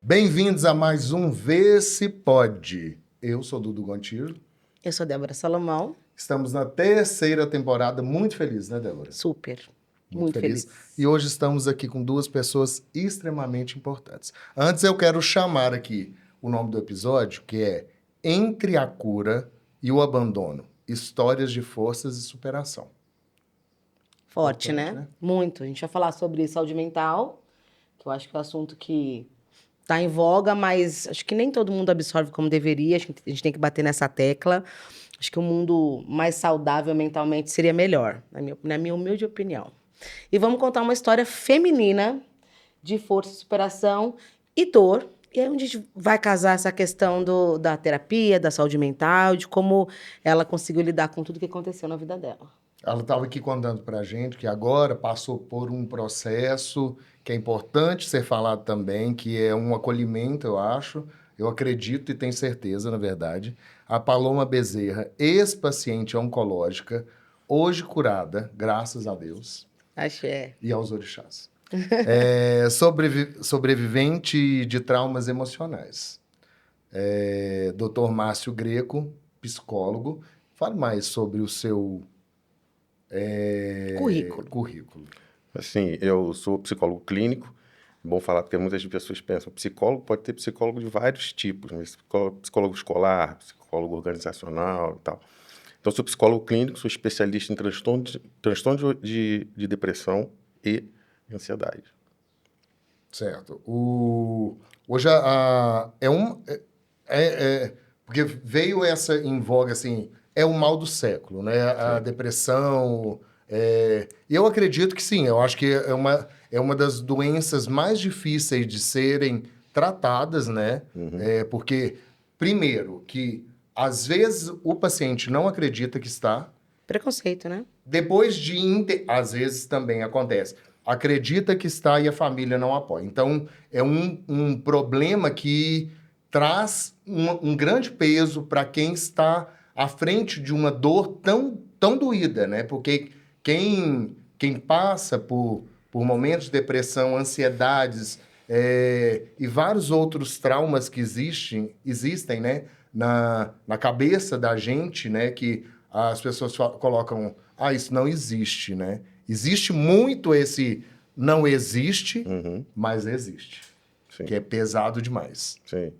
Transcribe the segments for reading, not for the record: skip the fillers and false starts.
Bem-vindos a mais um Vê Se Pode. Eu sou Dudu Gontijo. Eu sou Débora Salomão. Estamos na terceira temporada, muito feliz, né, Débora? Super. Muito feliz. E hoje estamos aqui com duas pessoas extremamente importantes. Antes eu quero chamar aqui o nome do episódio, que é Entre a Cura e o Abandono, Histórias de Forças e Superação. Forte, Importante, né? Muito. A gente vai falar sobre saúde mental, que eu acho que é um assunto que está em voga, mas acho que nem todo mundo absorve como deveria. Acho que a gente tem que bater nessa tecla. Acho que um mundo mais saudável mentalmente seria melhor, na minha humilde opinião. E vamos contar uma história feminina de força, superação e dor. E aí a gente vai casar essa questão da terapia, da saúde mental, de como ela conseguiu lidar com tudo que aconteceu na vida dela. Ela estava aqui contando para a gente que agora passou por um processo que é importante ser falado também, que é um acolhimento, eu acho. Eu acredito e tenho certeza, na verdade. A Paloma Bezerra, ex-paciente oncológica, hoje curada, graças a Deus, Axé. e aos orixás. Sobrevivente de traumas emocionais. Dr. Márcio Greco, psicólogo. Fale mais sobre o seu currículo. Assim, eu sou psicólogo clínico. É bom falar porque muitas pessoas pensam, psicólogo pode ter psicólogo de vários tipos, né? Psicólogo escolar, psicólogo organizacional e tal. Então, sou psicólogo clínico, sou especialista em transtorno de depressão e ansiedade. Certo. Hoje porque veio essa em voga assim, é o mal do século, né? A depressão. E eu acredito que sim, eu acho que é uma das doenças mais difíceis de serem tratadas, né? Porque, primeiro, que às vezes o paciente não acredita que está. Preconceito, né? Depois às vezes também acontece. Acredita que está e a família não apoia. Então, é um problema que traz um grande peso para quem está à frente de uma dor tão doída, né? Porque quem passa por momentos de depressão, ansiedades e vários outros traumas que existem, né? Na cabeça da gente, né? Que as pessoas colocam, isso não existe, né? Existe muito esse não existe, mas existe. Sim. Que é pesado demais. Sim.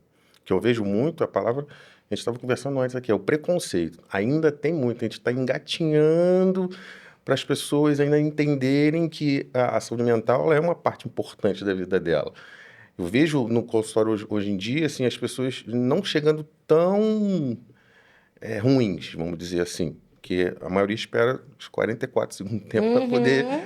Que eu vejo muito a palavra, a gente estava conversando antes aqui, é o preconceito. Ainda tem muito, a gente está engatinhando para as pessoas ainda entenderem que a saúde mental ela é uma parte importante da vida dela. Eu vejo no consultório hoje em dia, assim, as pessoas não chegando tão ruins, vamos dizer assim, que a maioria espera os 44 segundos de tempo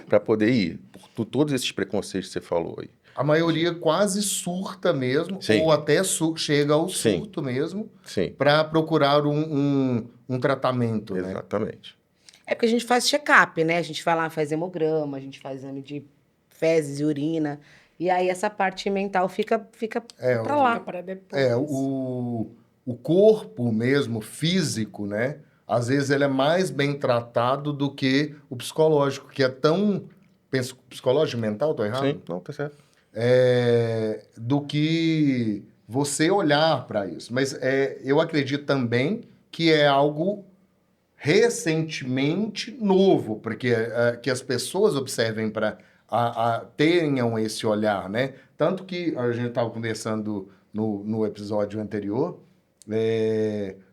para poder ir, por todos esses preconceitos que você falou aí. A maioria quase surta mesmo, Sim. ou até chega ao Sim. surto mesmo, Sim. para procurar um tratamento, né? Exatamente. É porque a gente faz check-up, né? A gente vai lá, faz hemograma, a gente faz exame de fezes e urina. E aí essa parte mental fica pra lá. Fica para depois. O corpo mesmo, físico, né? Às vezes ele é mais bem tratado do que o psicológico, que é tão... Penso, psicológico mental, tô errado? Sim, não, tá certo. Do que você olhar para isso. Mas eu acredito também que é algo recentemente novo, porque que as pessoas observem para tenham esse olhar, né? Tanto que a gente estava conversando no episódio anterior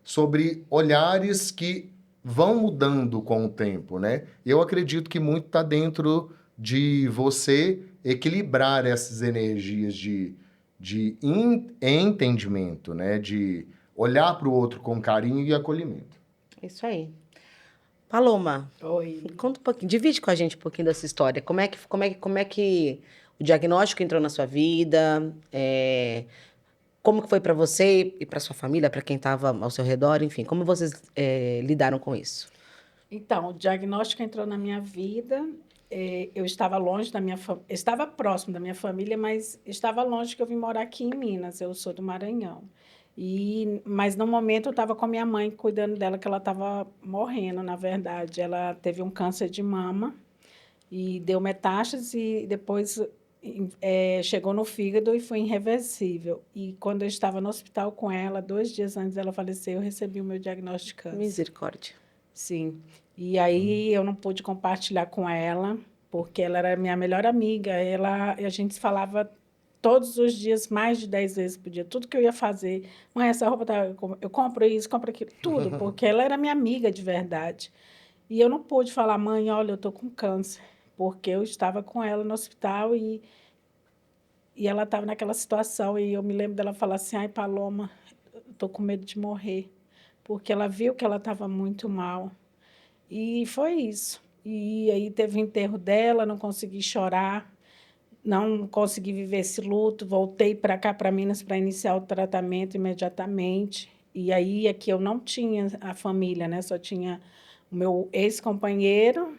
sobre olhares que vão mudando com o tempo, né? Eu acredito que muito está dentro de você equilibrar essas energias de entendimento, né? De olhar para o outro com carinho e acolhimento. É isso aí. Paloma, Oi. conta um pouquinho, divide com a gente um pouquinho dessa história. Como é que o diagnóstico entrou na sua vida? Como que foi para você e para sua família, para quem estava ao seu redor, enfim, como vocês lidaram com isso? Então, o diagnóstico entrou na minha vida. Eu estava longe da minha família, estava próximo da minha família, mas estava longe que eu vim morar aqui em Minas. Eu sou do Maranhão. Mas no momento eu estava com a minha mãe cuidando dela, que ela estava morrendo, na verdade. Ela teve um câncer de mama e deu metástase e depois chegou no fígado e foi irreversível. E quando eu estava no hospital com ela, 2 dias antes dela falecer, eu recebi o meu diagnóstico de câncer. Misericórdia. Sim. E aí eu não pude compartilhar com ela, porque ela era minha melhor amiga. A gente falava todos os dias, mais de 10 vezes por dia. Tudo que eu ia fazer, mãe, essa roupa tá, eu compro isso, compro aquilo, tudo, porque ela era minha amiga de verdade. E eu não pude falar, mãe, olha, eu estou com câncer, porque eu estava com ela no hospital e ela estava naquela situação. E eu me lembro dela falar assim, ai, Paloma, eu estou com medo de morrer, porque ela viu que ela estava muito mal. E foi isso. E aí teve o enterro dela, não consegui chorar, não consegui viver esse luto. Voltei para cá, para Minas, para iniciar o tratamento imediatamente. E aí aqui eu não tinha a família, né? Só tinha o meu ex-companheiro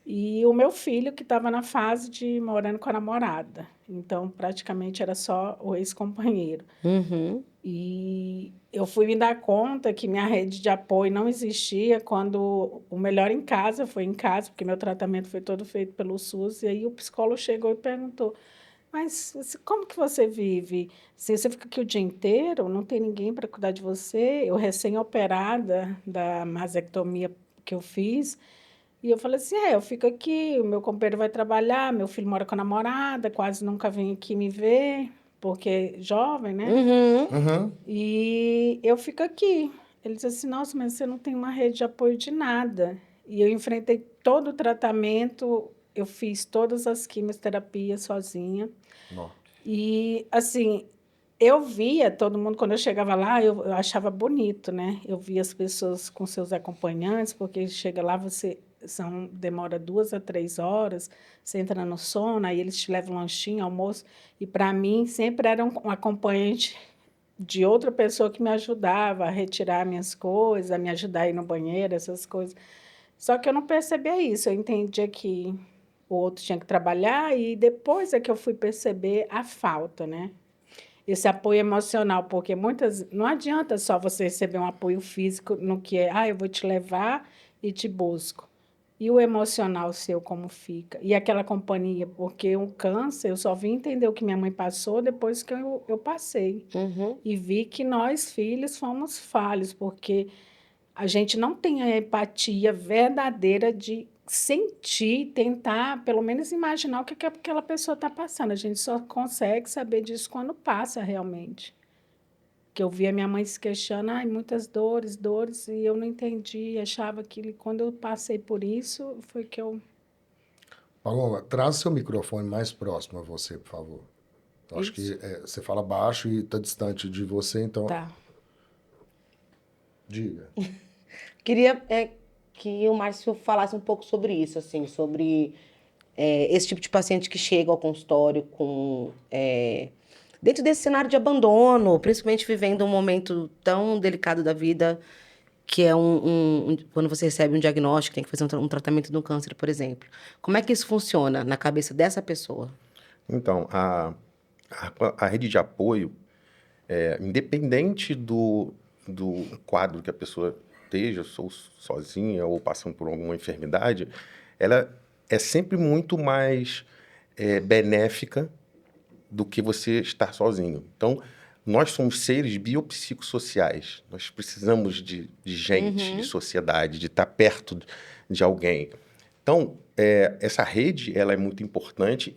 e o meu filho, que estava na fase de morando com a namorada. Então, praticamente era só o ex-companheiro. Uhum. E eu fui me dar conta que minha rede de apoio não existia quando o Melhor em Casa foi em casa, porque meu tratamento foi todo feito pelo SUS. E aí o psicólogo chegou e perguntou, mas como que você vive? Se você fica aqui o dia inteiro, não tem ninguém para cuidar de você? Eu recém-operada da mastectomia que eu fiz. E eu falei assim, eu fico aqui, o meu companheiro vai trabalhar, meu filho mora com a namorada, quase nunca vem aqui me ver, porque é jovem, né? Uhum. Uhum. E eu fico aqui. Ele disse assim, nossa, mas você não tem uma rede de apoio de nada. E eu enfrentei todo o tratamento, eu fiz todas as quimioterapias sozinha. Ó. E, assim, eu via todo mundo, quando eu chegava lá, eu achava bonito, né? Eu via as pessoas com seus acompanhantes, porque chega lá, demora 2 a 3 horas, você entra no sono, aí eles te levam lanchinho, almoço, e para mim sempre era um acompanhante de outra pessoa que me ajudava a retirar minhas coisas, a me ajudar a ir no banheiro, essas coisas. Só que eu não percebia isso, eu entendia que o outro tinha que trabalhar e depois é que eu fui perceber a falta, né? Esse apoio emocional, porque não adianta só você receber um apoio físico no que eu vou te levar e te busco. E o emocional seu, como fica? E aquela companhia, porque o câncer, eu só vim entender o que minha mãe passou depois que eu passei. Uhum. E vi que nós, filhos, fomos falhos, porque a gente não tem a empatia verdadeira de sentir, tentar, pelo menos imaginar o que aquela pessoa está passando. A gente só consegue saber disso quando passa realmente. Que eu via minha mãe se queixando, muitas dores, dores, e eu não entendi, achava que quando eu passei por isso, foi que eu... Paloma, traz seu microfone mais próximo a você, por favor. Eu acho Isso. que você fala baixo e está distante de você, então Tá. diga. Queria que o Márcio falasse um pouco sobre isso, assim, sobre esse tipo de paciente que chega ao consultório com dentro desse cenário de abandono, principalmente vivendo um momento tão delicado da vida, que é quando você recebe um diagnóstico, tem que fazer um tratamento do câncer, por exemplo. Como é que isso funciona na cabeça dessa pessoa? Então, a rede de apoio, independente do quadro que a pessoa esteja, ou sozinha, ou passando por alguma enfermidade, ela é sempre muito mais benéfica do que você estar sozinho. Então, nós somos seres biopsicossociais. Nós precisamos de gente, de sociedade, de estar perto de alguém. Então, essa rede ela é muito importante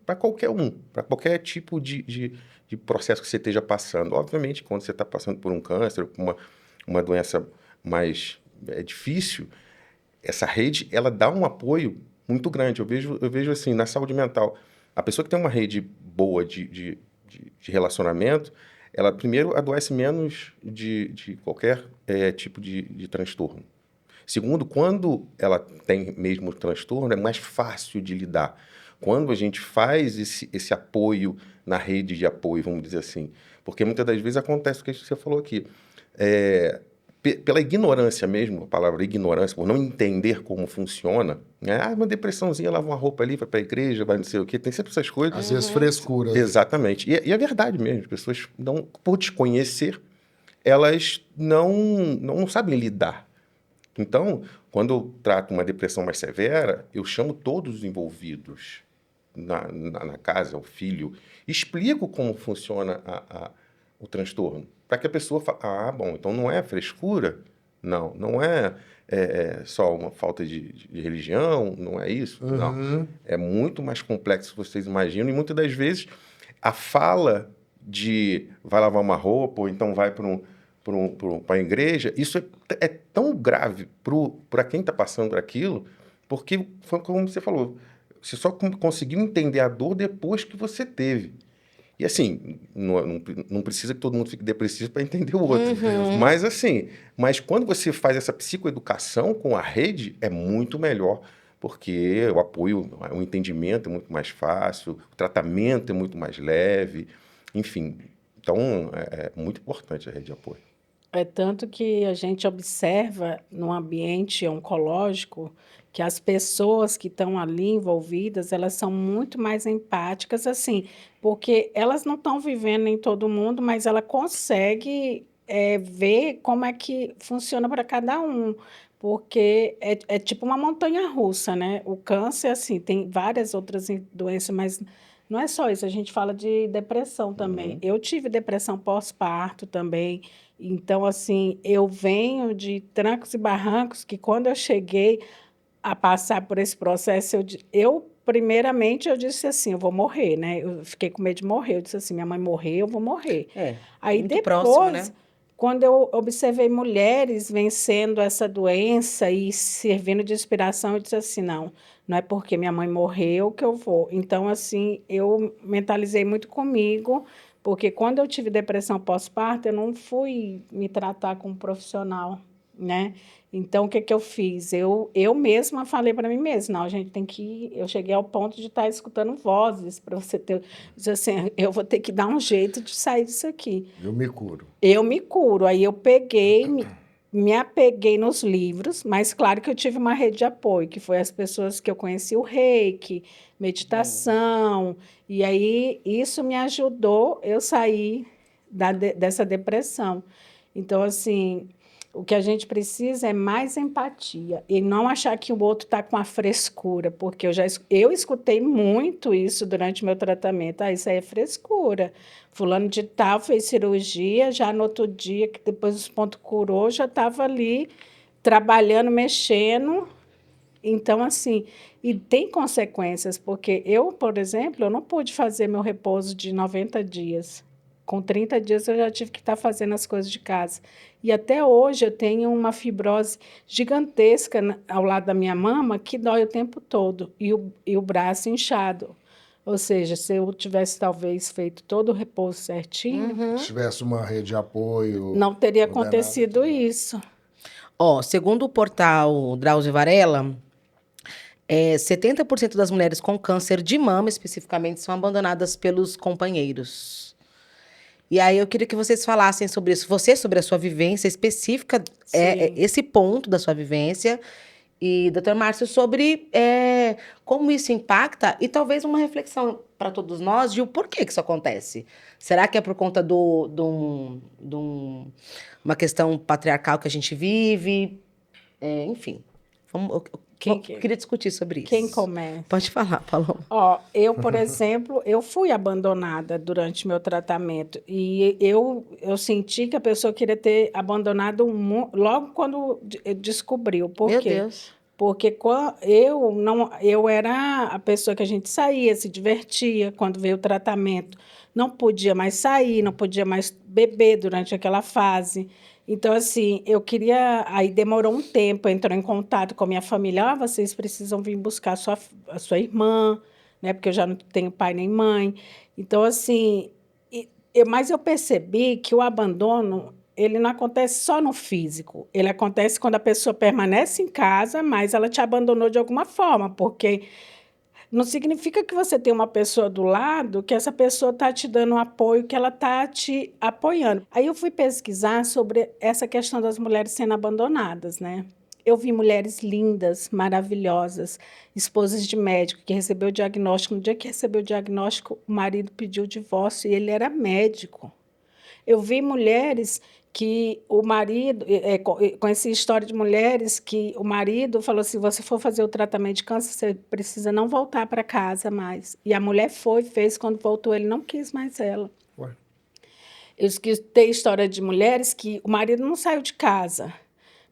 para qualquer um, para qualquer tipo de processo que você esteja passando. Obviamente, quando você está passando por um câncer, uma doença mais difícil, essa rede ela dá um apoio muito grande. Eu vejo assim, na saúde mental, a pessoa que tem uma rede boa de relacionamento, ela primeiro adoece menos de qualquer tipo de transtorno. Segundo, quando ela tem mesmo transtorno, é mais fácil de lidar. Quando a gente faz esse apoio na rede de apoio, vamos dizer assim. Porque muitas das vezes acontece o que você falou aqui. Pela ignorância mesmo, a palavra ignorância, por não entender como funciona, né? Uma depressãozinha, lava uma roupa ali, vai para a igreja, vai não sei o quê, tem sempre essas coisas. Às vezes frescura. Exatamente. E é verdade mesmo, as pessoas, não, por desconhecer, elas não sabem lidar. Então, quando eu trato uma depressão mais severa, eu chamo todos os envolvidos. na casa, o filho, explico como funciona o transtorno, para que a pessoa fale, bom, então não é frescura, não é, só uma falta de religião, não é isso, não. Uhum. É muito mais complexo do que vocês imaginam, e muitas das vezes a fala de vai lavar uma roupa, ou então vai para a igreja, isso é tão grave para quem está passando por aquilo, porque, foi como você falou, você só conseguiu entender a dor depois que você teve. E assim, não precisa que todo mundo fique depressivo para entender o outro. Mas assim, quando você faz essa psicoeducação com a rede, é muito melhor, porque o apoio, o entendimento é muito mais fácil, o tratamento é muito mais leve, enfim. Então, é muito importante a rede de apoio. É tanto que a gente observa no ambiente oncológico que as pessoas que estão ali envolvidas, elas são muito mais empáticas, assim, porque elas não estão vivendo em todo mundo, mas ela consegue ver como é que funciona para cada um, porque é tipo uma montanha-russa, né? O câncer, assim, tem várias outras doenças, mas não é só isso, a gente fala de depressão também. Eu tive depressão pós-parto também, então, assim, eu venho de trancos e barrancos que quando eu cheguei a passar por esse processo, primeiramente, eu disse assim, eu vou morrer, né? Eu fiquei com medo de morrer. Eu disse assim, minha mãe morreu, eu vou morrer. Aí muito depois, próximo, né? quando eu observei mulheres vencendo essa doença e servindo de inspiração, eu disse assim, não é porque minha mãe morreu que eu vou. Então, assim, eu mentalizei muito comigo, porque quando eu tive depressão pós-parto, eu não fui me tratar como profissional, né? Então, o que eu fiz? Eu mesma falei para mim mesma, não, a gente tem que... Eu cheguei ao ponto de estar escutando vozes para você ter... Dizer assim, eu vou ter que dar um jeito de sair disso aqui. Eu me curo. Eu me curo. Aí eu peguei, me apeguei nos livros, mas claro que eu tive uma rede de apoio, que foi as pessoas que eu conheci, o reiki, meditação, e aí isso me ajudou eu sair dessa depressão. Então, assim, o que a gente precisa é mais empatia e não achar que o outro está com a frescura, porque eu escutei muito isso durante o meu tratamento. Isso aí é frescura. Fulano de tal fez cirurgia, já no outro dia, que depois os pontos curou, já estava ali trabalhando, mexendo. Então, assim, e tem consequências, porque eu, por exemplo, eu não pude fazer meu repouso de 90 dias. Com 30 dias eu já tive que estar fazendo as coisas de casa. E até hoje eu tenho uma fibrose gigantesca ao lado da minha mama que dói o tempo todo e o braço inchado. Ou seja, se eu tivesse talvez feito todo o repouso certinho, Se tivesse uma rede de apoio. não teria ordenada, acontecido tudo. isso. Ó, segundo o portal Drauzio Varela, 70% das mulheres com câncer de mama, especificamente, são abandonadas pelos companheiros. E aí eu queria que vocês falassem sobre isso. Você, sobre a sua vivência específica, Sim. esse ponto da sua vivência. E, doutor Márcio, sobre como isso impacta e talvez uma reflexão para todos nós de o porquê que isso acontece. Será que é por conta de uma questão patriarcal que a gente vive? Enfim, eu queria discutir sobre isso. Quem começa? Pode falar, Paloma. Ó, eu, por exemplo, eu fui abandonada durante meu tratamento e eu senti que a pessoa queria ter abandonado logo quando descobriu. Por Meu quê? Deus. Porque eu era a pessoa que a gente saía, se divertia quando veio o tratamento. Não podia mais sair, não podia mais beber durante aquela fase. Então, assim, eu queria... Aí demorou um tempo, entrou em contato com a minha família. Vocês precisam vir buscar a sua irmã, né? Porque eu já não tenho pai nem mãe. Então, assim... Mas eu percebi que o abandono, ele não acontece só no físico. Ele acontece quando a pessoa permanece em casa, mas ela te abandonou de alguma forma, porque... Não significa que você tem uma pessoa do lado, que essa pessoa está te dando um apoio, que ela está te apoiando. Aí eu fui pesquisar sobre essa questão das mulheres sendo abandonadas, né? Eu vi mulheres lindas, maravilhosas, esposas de médico, que recebeu o diagnóstico. No dia que recebeu o diagnóstico, o marido pediu o divórcio e ele era médico. Eu vi mulheres que o marido, conheci história de mulheres que o marido falou: se você for fazer o tratamento de câncer, você precisa não voltar para casa mais. E a mulher foi, fez, quando voltou, ele não quis mais ela. Ué. Eu escutei história de mulheres que o marido não saiu de casa,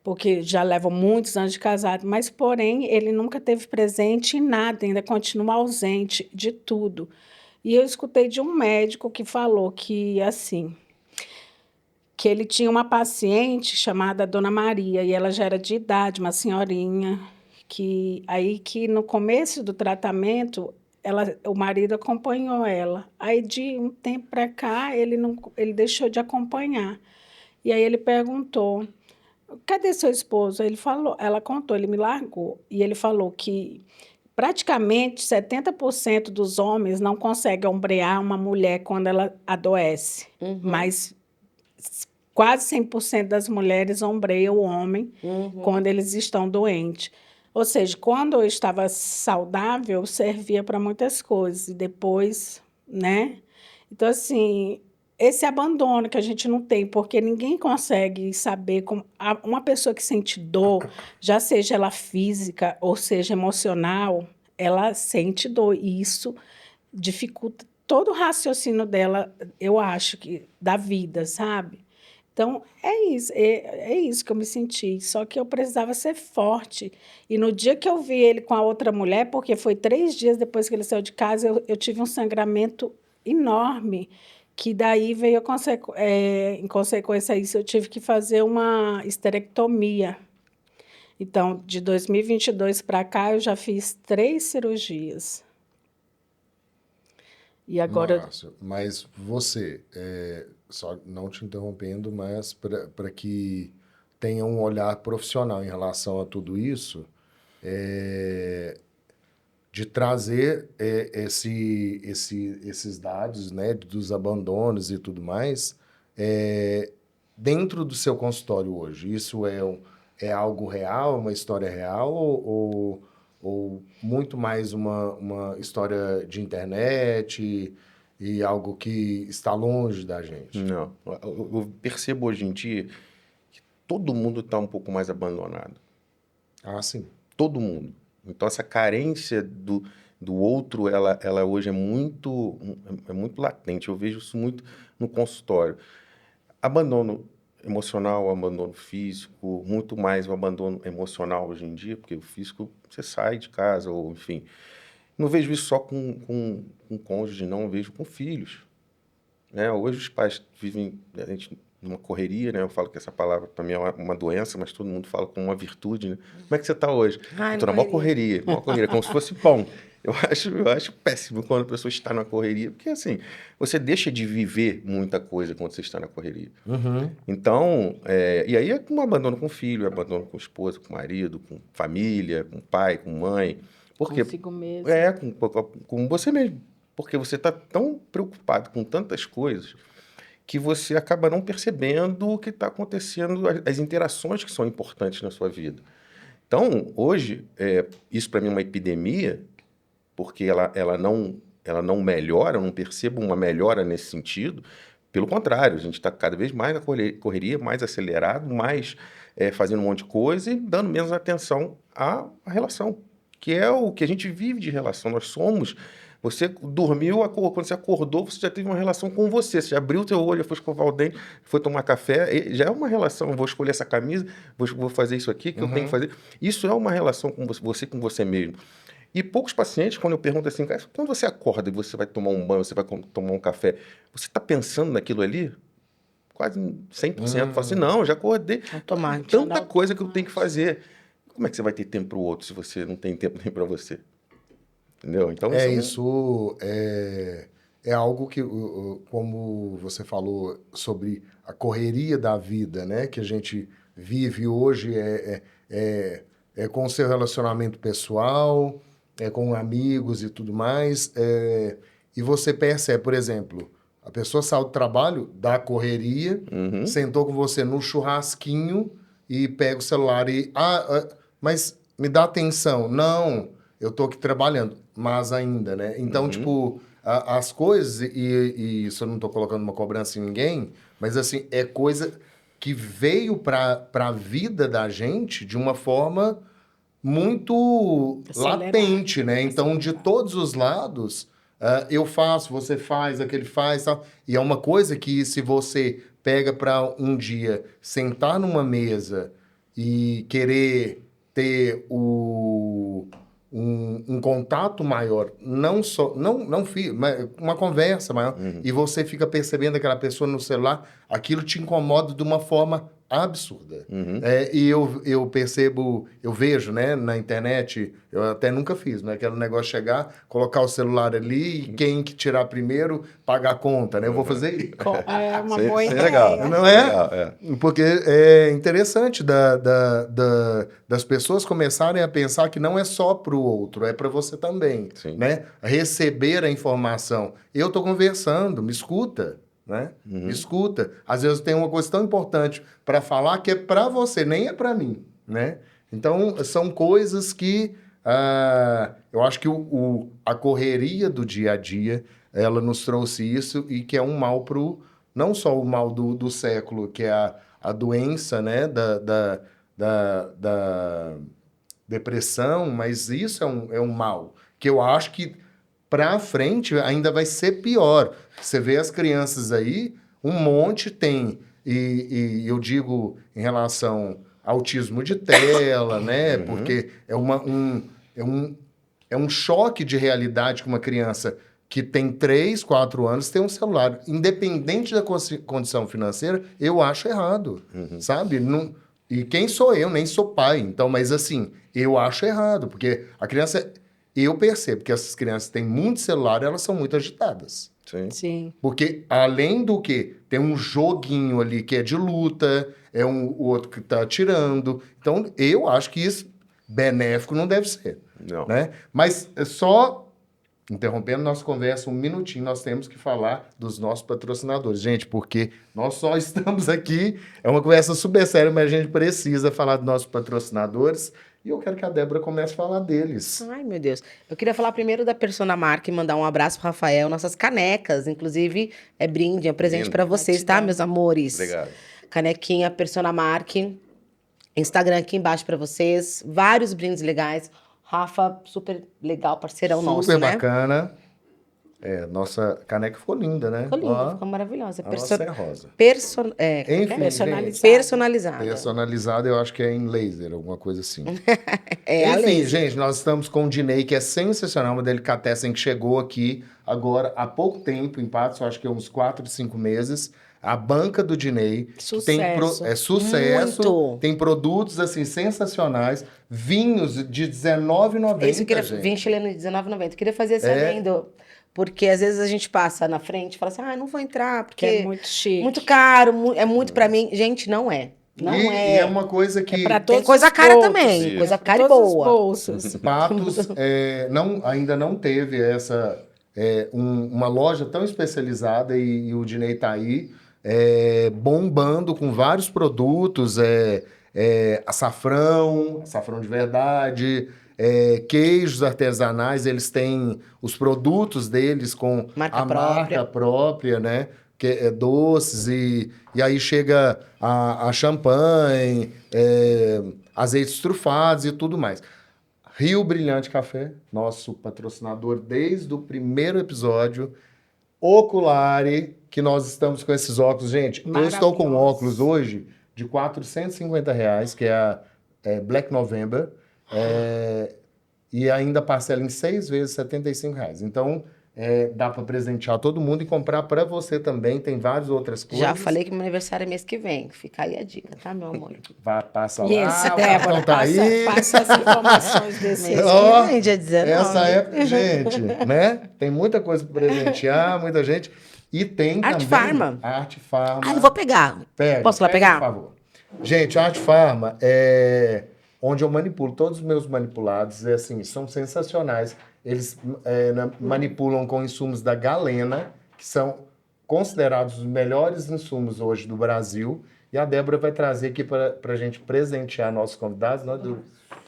porque já levam muitos anos de casado, mas, porém, ele nunca teve presente em nada, ainda continua ausente de tudo. E eu escutei de um médico que falou que, assim, que ele tinha uma paciente chamada Dona Maria, e ela já era de idade, uma senhorinha, que no começo do tratamento, o marido acompanhou ela. Aí, de um tempo para cá, ele deixou de acompanhar. E aí ele perguntou: cadê seu esposo? Ela contou, ele me largou. E ele falou que praticamente 70% dos homens não conseguem ombrear uma mulher quando ela adoece, mas quase 100% das mulheres ombreiam o homem quando eles estão doentes. Ou seja, quando eu estava saudável, eu servia para muitas coisas. E depois, né? Então, assim, esse abandono que a gente não tem, porque ninguém consegue saber como uma pessoa que sente dor, já seja ela física ou seja emocional, ela sente dor. E isso dificulta todo o raciocínio dela, eu acho, da vida, sabe? Então, é isso que eu me senti. Só que eu precisava ser forte. E no dia que eu vi ele com a outra mulher, porque foi 3 dias depois que ele saiu de casa, eu tive um sangramento enorme, que daí veio em consequência a isso, eu tive que fazer uma esterectomia. Então, de 2022 para cá, eu já fiz 3 cirurgias. E agora... Márcio, mas você, só não te interrompendo, mas para que tenha um olhar profissional em relação a tudo isso, de trazer esses dados, né, dos abandonos e tudo mais, dentro do seu consultório hoje. Isso é algo real, uma história real, ou muito mais uma história de internet e algo que está longe da gente? Não. Eu percebo hoje em dia que todo mundo está um pouco mais abandonado. Ah, sim. Todo mundo. Então, essa carência do outro, ela hoje é muito latente. Eu vejo isso muito no consultório. Abandono emocional, abandono físico, muito mais o abandono emocional hoje em dia, porque o físico, você sai de casa, ou enfim. Não vejo isso só com cônjuge, não, eu vejo com filhos. Né? Hoje os pais vivem numa correria, né? Eu falo que essa palavra para mim é uma doença, mas todo mundo fala com uma virtude, né? Como é que você está hoje? Estou na maior correria, como se fosse pão. Eu acho péssimo quando a pessoa está na correria, porque assim, você deixa de viver muita coisa quando você está na correria. Então, e aí é um abandono com o filho, abandono com a esposa, com o marido, com família, com o pai, com mãe. Porque, consigo mesmo. Com você mesmo. Porque você está tão preocupado com tantas coisas que você acaba não percebendo o que está acontecendo, as interações que são importantes na sua vida. Então, hoje, isso para mim é uma epidemia, porque ela não melhora, eu não percebo uma melhora nesse sentido. Pelo contrário, a gente está cada vez mais na correria, mais acelerado, mais fazendo um monte de coisa e dando menos atenção à relação, que é o que a gente vive de relação. Nós somos... Você dormiu, quando você acordou, você já teve uma relação com você. Você abriu o teu olho, foi escovar o dente, foi tomar café. Já é uma relação. Eu vou escolher essa camisa, vou fazer isso aqui que eu tenho que fazer. Isso é uma relação com você mesmo. E poucos pacientes, quando eu pergunto assim, quando você acorda e você vai tomar um banho, você vai tomar um café, você está pensando naquilo ali? Quase 100%. Fala assim, não, eu já acordei. Tanta coisa que eu tenho que fazer. Como é que você vai ter tempo para o outro se você não tem tempo nem para você? Entendeu? Então, isso é algo que, como você falou sobre a correria da vida, né? Que a gente vive hoje, com o seu relacionamento pessoal, com amigos e tudo mais. E você percebe, por exemplo, a pessoa saiu do trabalho, da correria, sentou com você no churrasquinho e pega o celular e... mas me dá atenção. Não, eu tô aqui trabalhando. Mas ainda, né? Então, tipo, as coisas, e isso eu não tô colocando uma cobrança em ninguém, mas assim, é coisa que veio para a vida da gente de uma forma muito Acelerada. latente, né? Então, de todos os lados, eu faço, você faz, aquele faz, tal. E é uma coisa que se você pega para um dia sentar numa mesa e querer ter um contato maior, não só, mas uma conversa maior, e você fica percebendo aquela pessoa no celular, aquilo te incomoda de uma forma absurda. E eu percebo, eu vejo, né, na internet, eu até nunca fiz, né, aquele negócio de chegar, colocar o celular ali e quem que tirar primeiro, pagar a conta, né? Eu vou fazer isso. É uma Isso boa é ideia. legal. Não é? Legal, Porque é interessante das pessoas começarem a pensar que não é só para o outro, é para você também, Sim. né? Receber a informação. Eu estou conversando, me escuta, né? Me escuta. Às vezes tem uma coisa tão importante para falar que é para você, nem é para mim, né? Então, são coisas que eu acho que a correria do dia a dia, ela nos trouxe isso e que é um mal não só o mal do século, que é a doença, né, da depressão, mas isso é um mal, que eu acho que para frente ainda vai ser pior. Você vê as crianças aí, um monte tem, e eu digo em relação ao autismo de tela, né, porque é um choque de realidade que uma criança que tem 3, 4 anos tem um celular. Independente da condição financeira, eu acho errado, sabe? Não, e quem sou eu? Nem sou pai. Então, mas assim, eu acho errado, porque a criança... Eu percebo que essas crianças têm muito celular, elas são muito agitadas. Sim. Sim. Porque, além do que, tem um joguinho ali que é de luta, o outro que está atirando. Então, eu acho que isso benéfico não deve ser. Não. Né? Mas só, interrompendo nossa conversa um minutinho, nós temos que falar dos nossos patrocinadores. Gente, porque nós só estamos aqui, é uma conversa super séria, mas a gente precisa falar dos nossos patrocinadores. E eu quero que a Débora comece a falar deles. Ai, meu Deus. Eu queria falar primeiro da Persona Mark e mandar um abraço pro Rafael, nossas canecas, inclusive é brinde, é presente Lindo. para vocês, tá, Gratidão. meus amores? Obrigado. Canequinha Persona Mark, Instagram aqui embaixo para vocês, vários brindes legais. Rafa, super legal, parceirão Super nosso, né? bacana. Nossa caneca ficou linda, né? Ficou linda, Ó, ficou maravilhosa. a nossa é rosa. Como é que é? Enfim, Personalizado. Personalizada. Personalizada, eu acho que é em laser, alguma coisa assim. É a Enfim, laser. gente, nós estamos com o Dinei, que é sensacional, uma delicatessen que chegou aqui agora há pouco tempo, em Patos, eu acho que é uns 4, 5 meses. A banca do Dinei. Sucesso. É sucesso. Muito. Tem produtos, assim, sensacionais. Vinhos de R$19,90, Isso eu queria, gente. vinho chileno de R$19,90. Eu queria fazer esse adendo, porque às vezes a gente passa na frente e fala assim, não vou entrar, Que porque é muito chique. muito caro, é muito pra mim. Gente, não é. Não E é. é uma coisa que... pra Tem todos coisa os cara bolsos. também, Isso. coisa cara e Todos os boa. bolsos. Patos ainda não teve uma loja tão especializada e o Dinei tá aí bombando com vários produtos, açafrão de verdade, queijos artesanais, eles têm os produtos deles com Marca a própria. marca própria, né? Que é doces e aí chega a champanhe, azeites trufados e tudo mais. Rio Brilhante Café, nosso patrocinador desde o primeiro episódio. Oculari, que nós estamos com esses óculos. Gente, eu estou com Maravilhoso. óculos hoje de R$450, que é a Black November. E ainda parcela em 6 vezes R$75. Então, dá para presentear todo mundo e comprar para você também. Tem várias outras coisas. Já falei que meu aniversário é mês que vem. Fica aí a dica, tá, meu amor? Passa lá. Isso, o Débora, cartão tá aí. passa as informações desse. Mês Ó, que vem, dia 19. Essa época, gente, né? Tem muita coisa para presentear, muita gente. E tem Arte também... Farma. Arte Farma. Eu vou pegar. Pega, Posso lá pega, pegar? por favor. Gente, a Arte Farma é onde eu manipulo. Todos os meus manipulados, assim, são sensacionais. Eles manipulam com insumos da Galena, que são considerados os melhores insumos hoje do Brasil. E a Débora vai trazer aqui para a gente presentear nossos convidados.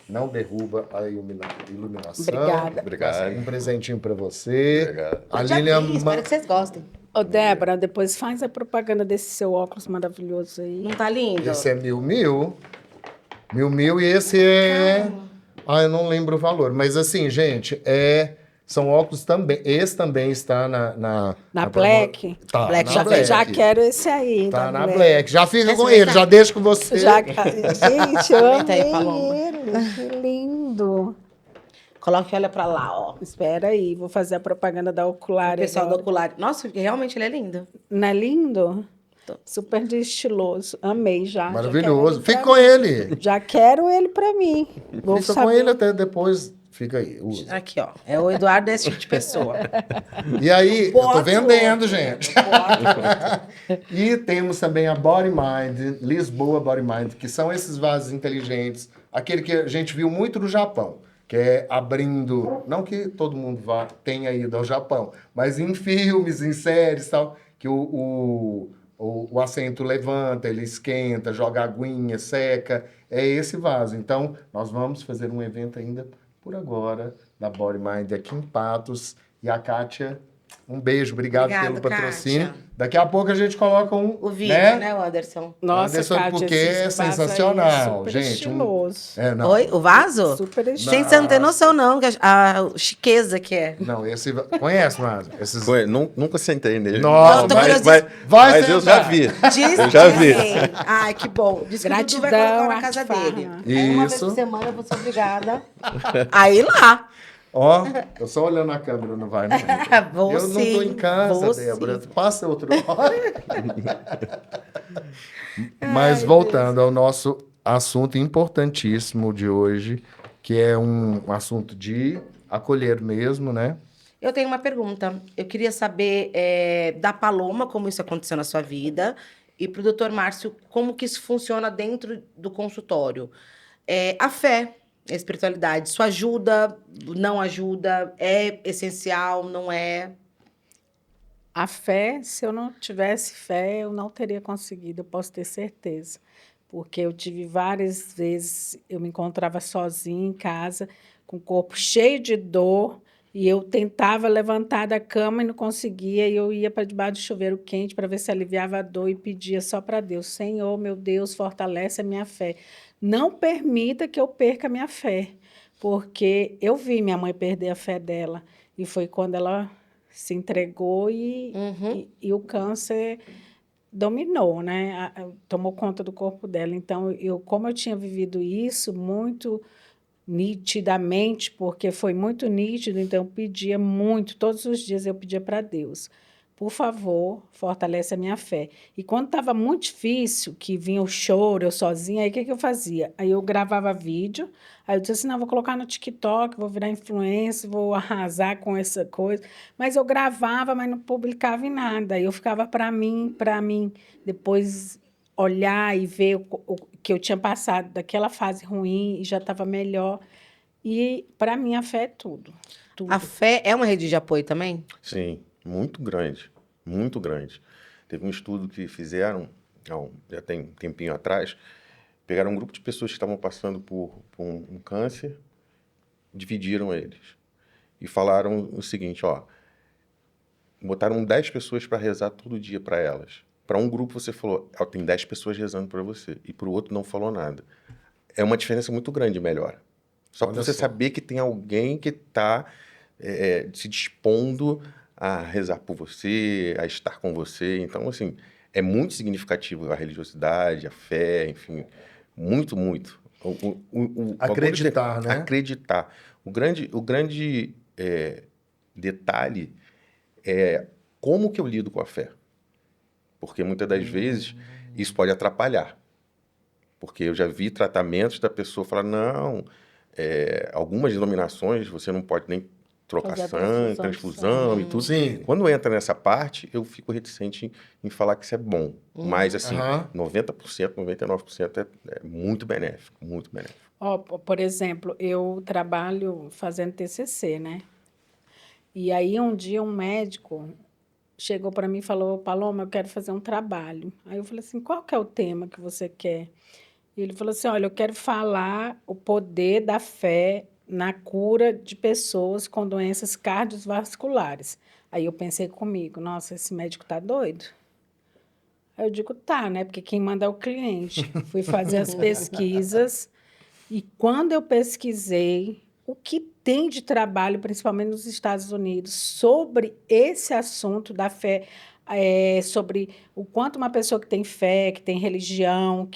Não derruba a iluminação. Obrigada. Obrigado. Um presentinho para você. Obrigado. A Já Lilian fiz, espero que vocês gostem. Ô, Débora, depois faz a propaganda desse seu óculos maravilhoso aí. Não tá lindo? Esse é 1.000. 1.000 e esse é... Ah, eu não lembro o valor. Mas assim, gente, são óculos também. Esse também está na Black? Tá, Black, na Black. Já quero esse aí. Tá da na Black. Já fica Quer com experimentar? ele, já deixa com você. Gente, eu Aumenta aí, amei Paloma. ele. Que lindo. Coloque e olha pra lá, ó. Espera aí, vou fazer a propaganda da O Ocular pessoal do agora. ocular. Nossa, realmente ele é lindo. Não é lindo? Super de estiloso. Amei já. Maravilhoso. Já quero Fica com ele. Já quero ele pra mim. Vou Fica com saber. ele até depois. Fica aí, usa. Aqui, ó. É o Eduardo desse tipo de pessoa. E aí, eu tô Bota vendendo, outro. gente. Bota E temos também a Body Mind, Lisboa Body Mind, que são esses vasos inteligentes, aquele que a gente viu muito no Japão, que é abrindo, não que todo mundo tenha ido ao Japão, mas em filmes, em séries e tal, que o assento levanta, ele esquenta, joga aguinha, seca, é esse vaso. Então, nós vamos fazer um evento ainda por agora, da Body Mind aqui em Patos, e a Kátia... Um beijo, obrigado Obrigado, pelo patrocínio. Kátia. Daqui a pouco a gente coloca o vídeo, né, Anderson? Nossa, Anderson, Kátia, porque esse é vaso aí sensacional, super gente. estiloso. Não. Oi, o vaso? Super estiloso. Gente, você não tem noção, não, que a chiqueza que é. Não, esse... Conhece, Márcio? Esses... Nunca sentei nele. Nossa, Não, tô mas, curiosa. mas eu já vi. Eu já vi. Ai, que bom. Diz que o Dudu vai Gratidão, colocar na casa Arte dele. Farma. Aí uma vez Isso. por semana eu vou ser obrigada a ir lá. Ó, eu só olhando a câmera, não vai, não. Vou Eu não tô sim, em casa, vou Débora. sim. Passa outro hora. Mas voltando ao nosso assunto importantíssimo de hoje, que é um assunto de acolher mesmo, né? Eu tenho uma pergunta. Eu queria saber da Paloma, como isso aconteceu na sua vida, e para o doutor Márcio, como que isso funciona dentro do consultório. A fé, a espiritualidade, isso ajuda, não ajuda, é essencial, não é? A fé, se eu não tivesse fé, eu não teria conseguido, eu posso ter certeza. Porque eu tive várias vezes, eu me encontrava sozinha em casa, com o corpo cheio de dor, e eu tentava levantar da cama e não conseguia, e eu ia para debaixo do chuveiro quente para ver se aliviava a dor e pedia só para Deus: Senhor, meu Deus, fortalece a minha fé. Não permita que eu perca a minha fé, porque eu vi minha mãe perder a fé dela, e foi quando ela se entregou e o câncer dominou, né? Tomou conta do corpo dela. Então, como eu tinha vivido isso muito nitidamente, porque foi muito nítido, então eu pedia muito, todos os dias eu pedia para Deus: por favor, fortalece a minha fé. E quando estava muito difícil, que vinha o choro, eu sozinha, aí o que eu fazia? Aí eu gravava vídeo, aí eu disse assim: não, vou colocar no TikTok, vou virar influencer, vou arrasar com essa coisa. Mas eu gravava, mas não publicava em nada. Aí eu ficava para mim, depois olhar e ver o que eu tinha passado daquela fase ruim e já estava melhor. E, para mim, a fé é tudo. A fé é uma rede de apoio também? Sim, muito grande, muito grande. Teve um estudo que fizeram, já tem um tempinho atrás, pegaram um grupo de pessoas que estavam passando por um câncer, dividiram eles e falaram o seguinte: botaram 10 pessoas para rezar todo dia para elas. Para um grupo você falou: tem 10 pessoas rezando para você, e para o outro não falou nada. É uma diferença muito grande, melhora. Só para você saber que tem alguém que está se dispondo a rezar por você, a estar com você. Então, assim, é muito significativo a religiosidade, a fé, enfim, muito, muito. Acreditar, né? Acreditar. O grande detalhe é como que eu lido com a fé. Porque muitas das vezes isso pode atrapalhar. Porque eu já vi tratamentos da pessoa falar: não, algumas denominações você não pode nem trocar sangue, transfusão e tudo. Sim. Quando entra nessa parte, eu fico reticente em falar que isso é bom. Mas, assim, 90%, 99% é muito benéfico, muito benéfico. Por exemplo, eu trabalho fazendo TCC, né? E aí, um dia, um médico chegou para mim e falou: Paloma, eu quero fazer um trabalho. Aí eu falei assim: qual que é o tema que você quer? E ele falou assim: olha, eu quero falar o poder da fé na cura de pessoas com doenças cardiovasculares. Aí eu pensei comigo, nossa, esse médico tá doido? Aí eu digo, tá, né? Porque quem manda é o cliente. Fui fazer as pesquisas e quando eu pesquisei o que tem de trabalho, principalmente nos Estados Unidos, sobre esse assunto da fé, sobre o quanto uma pessoa que tem fé, que tem religião,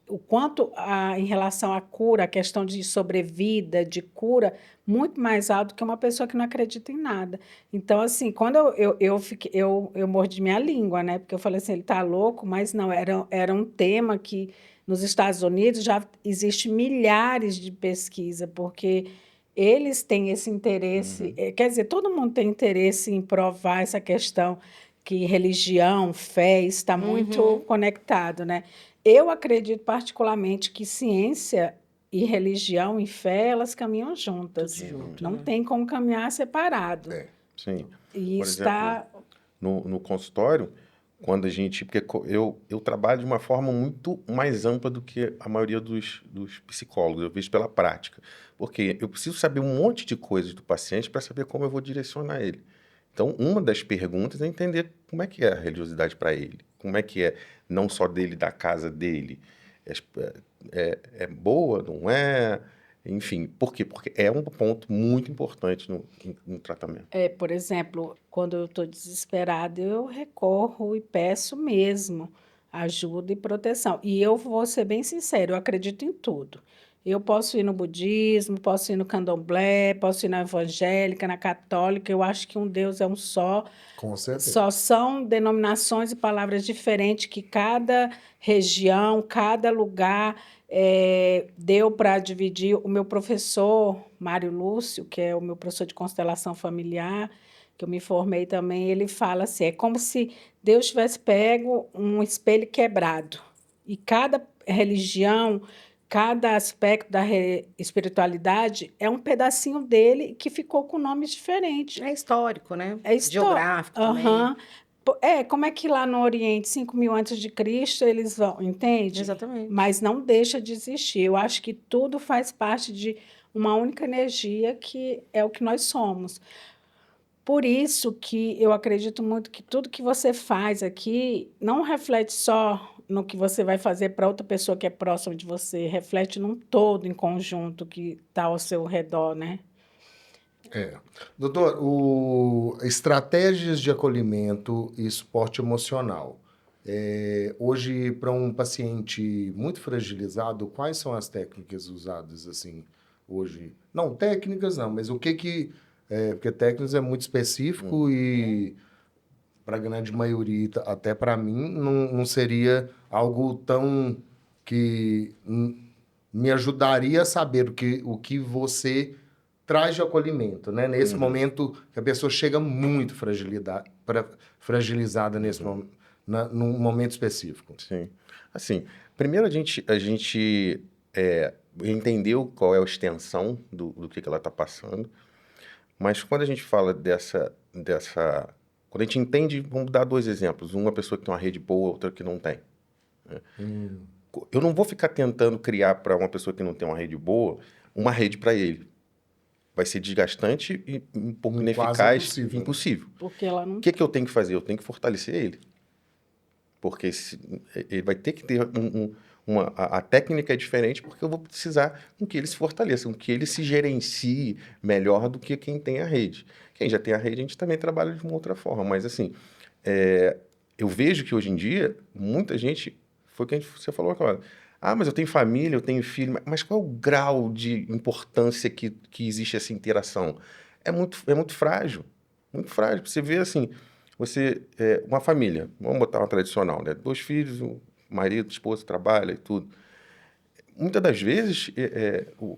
o quanto em relação à cura, a questão de sobrevida, de cura, muito mais alto que uma pessoa que não acredita em nada. Então, assim, quando eu mordi minha língua, né? Porque eu falei assim, ele tá louco, mas não, era um tema que nos Estados Unidos já existe milhares de pesquisas, porque eles têm esse interesse, quer dizer, todo mundo tem interesse em provar essa questão que religião, fé está muito conectado, né? Eu acredito particularmente que ciência e religião e fé, elas caminham juntas. Tudo junto, Não né? tem como caminhar separado. É. Sim. E Por está... exemplo, no consultório, quando a gente... Porque eu trabalho de uma forma muito mais ampla do que a maioria dos psicólogos, eu vejo pela prática. Porque eu preciso saber um monte de coisas do paciente para saber como eu vou direcionar ele. Então, uma das perguntas é entender como é que é a religiosidade para ele, como é que é não só dele, da casa dele. É boa, não é? Enfim, por quê? Porque é um ponto muito importante no tratamento. Por exemplo, quando eu estou desesperada, eu recorro e peço mesmo ajuda e proteção. E eu vou ser bem sincero, eu acredito em tudo. Eu posso ir no budismo, posso ir no candomblé, posso ir na evangélica, na católica. Eu acho que um Deus é um só. Com certeza. Só são denominações e palavras diferentes que cada região, cada lugar deu para dividir. O meu professor, Mário Lúcio, que é o meu professor de constelação familiar, que eu me formei também, ele fala assim, é como se Deus tivesse pego um espelho quebrado. E cada religião, cada aspecto da espiritualidade é um pedacinho dele que ficou com nomes diferentes. É histórico, né? É Geográfico também. Aham. Como é que lá no Oriente, 5.000 antes de Cristo, eles vão, entende? Exatamente. Mas não deixa de existir. Eu acho que tudo faz parte de uma única energia que é o que nós somos. Por isso que eu acredito muito que tudo que você faz aqui não reflete só no que você vai fazer para outra pessoa que é próxima de você, reflete num todo, em conjunto, que está ao seu redor, né? Doutor, estratégias de acolhimento e suporte emocional. Hoje, para um paciente muito fragilizado, quais são as técnicas usadas assim hoje? Não, técnicas não, mas o que porque técnicas é muito específico e para a grande maioria, até para mim, não seria algo tão que me ajudaria a saber o que você traz de acolhimento, né? Nesse momento que a pessoa chega muito fragilizada num momento específico. Sim. Assim, primeiro a gente entendeu qual é a extensão do que ela está passando, mas quando a gente fala quando a gente entende, vamos dar 2 exemplos, uma pessoa que tem uma rede boa, outra que não tem. Né? Eu não vou ficar tentando criar para uma pessoa que não tem uma rede boa, uma rede para ele. Vai ser desgastante e um pouco Quase ineficaz, impossível, né? impossível. Porque ela não... O que eu tenho que fazer? Eu tenho que fortalecer ele. Porque ele vai ter que ter a técnica é diferente, porque eu vou precisar com que ele se fortaleça, com que ele se gerencie melhor do que quem tem a rede. Quem já tem a rede, a gente também trabalha de uma outra forma. Mas, assim, eu vejo que hoje em dia, muita gente... Foi o que você falou agora. Ah, mas eu tenho família, eu tenho filho. Mas qual é o grau de importância que existe essa interação? É muito frágil. Muito frágil. Você vê, assim... uma família, vamos botar uma tradicional, né? 2 filhos, um marido, esposa, trabalha e tudo. Muitas das vezes,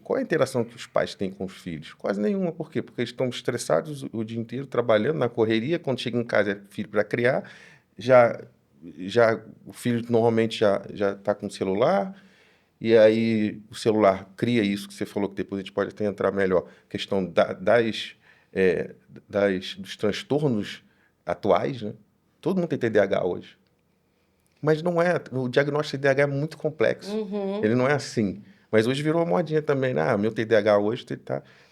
qual é a interação que os pais têm com os filhos? Quase nenhuma. Por quê? Porque eles estão estressados o dia inteiro, trabalhando na correria. Quando chega em casa, é filho para criar. Já o filho normalmente já está com o celular. E aí o celular cria isso que você falou, que depois a gente pode até entrar melhor. Questão dos transtornos atuais, né? Todo mundo tem TDAH hoje. Mas não é. O diagnóstico de TDAH é muito complexo. Ele não é assim. Mas hoje virou uma modinha também, né? Meu TDAH hoje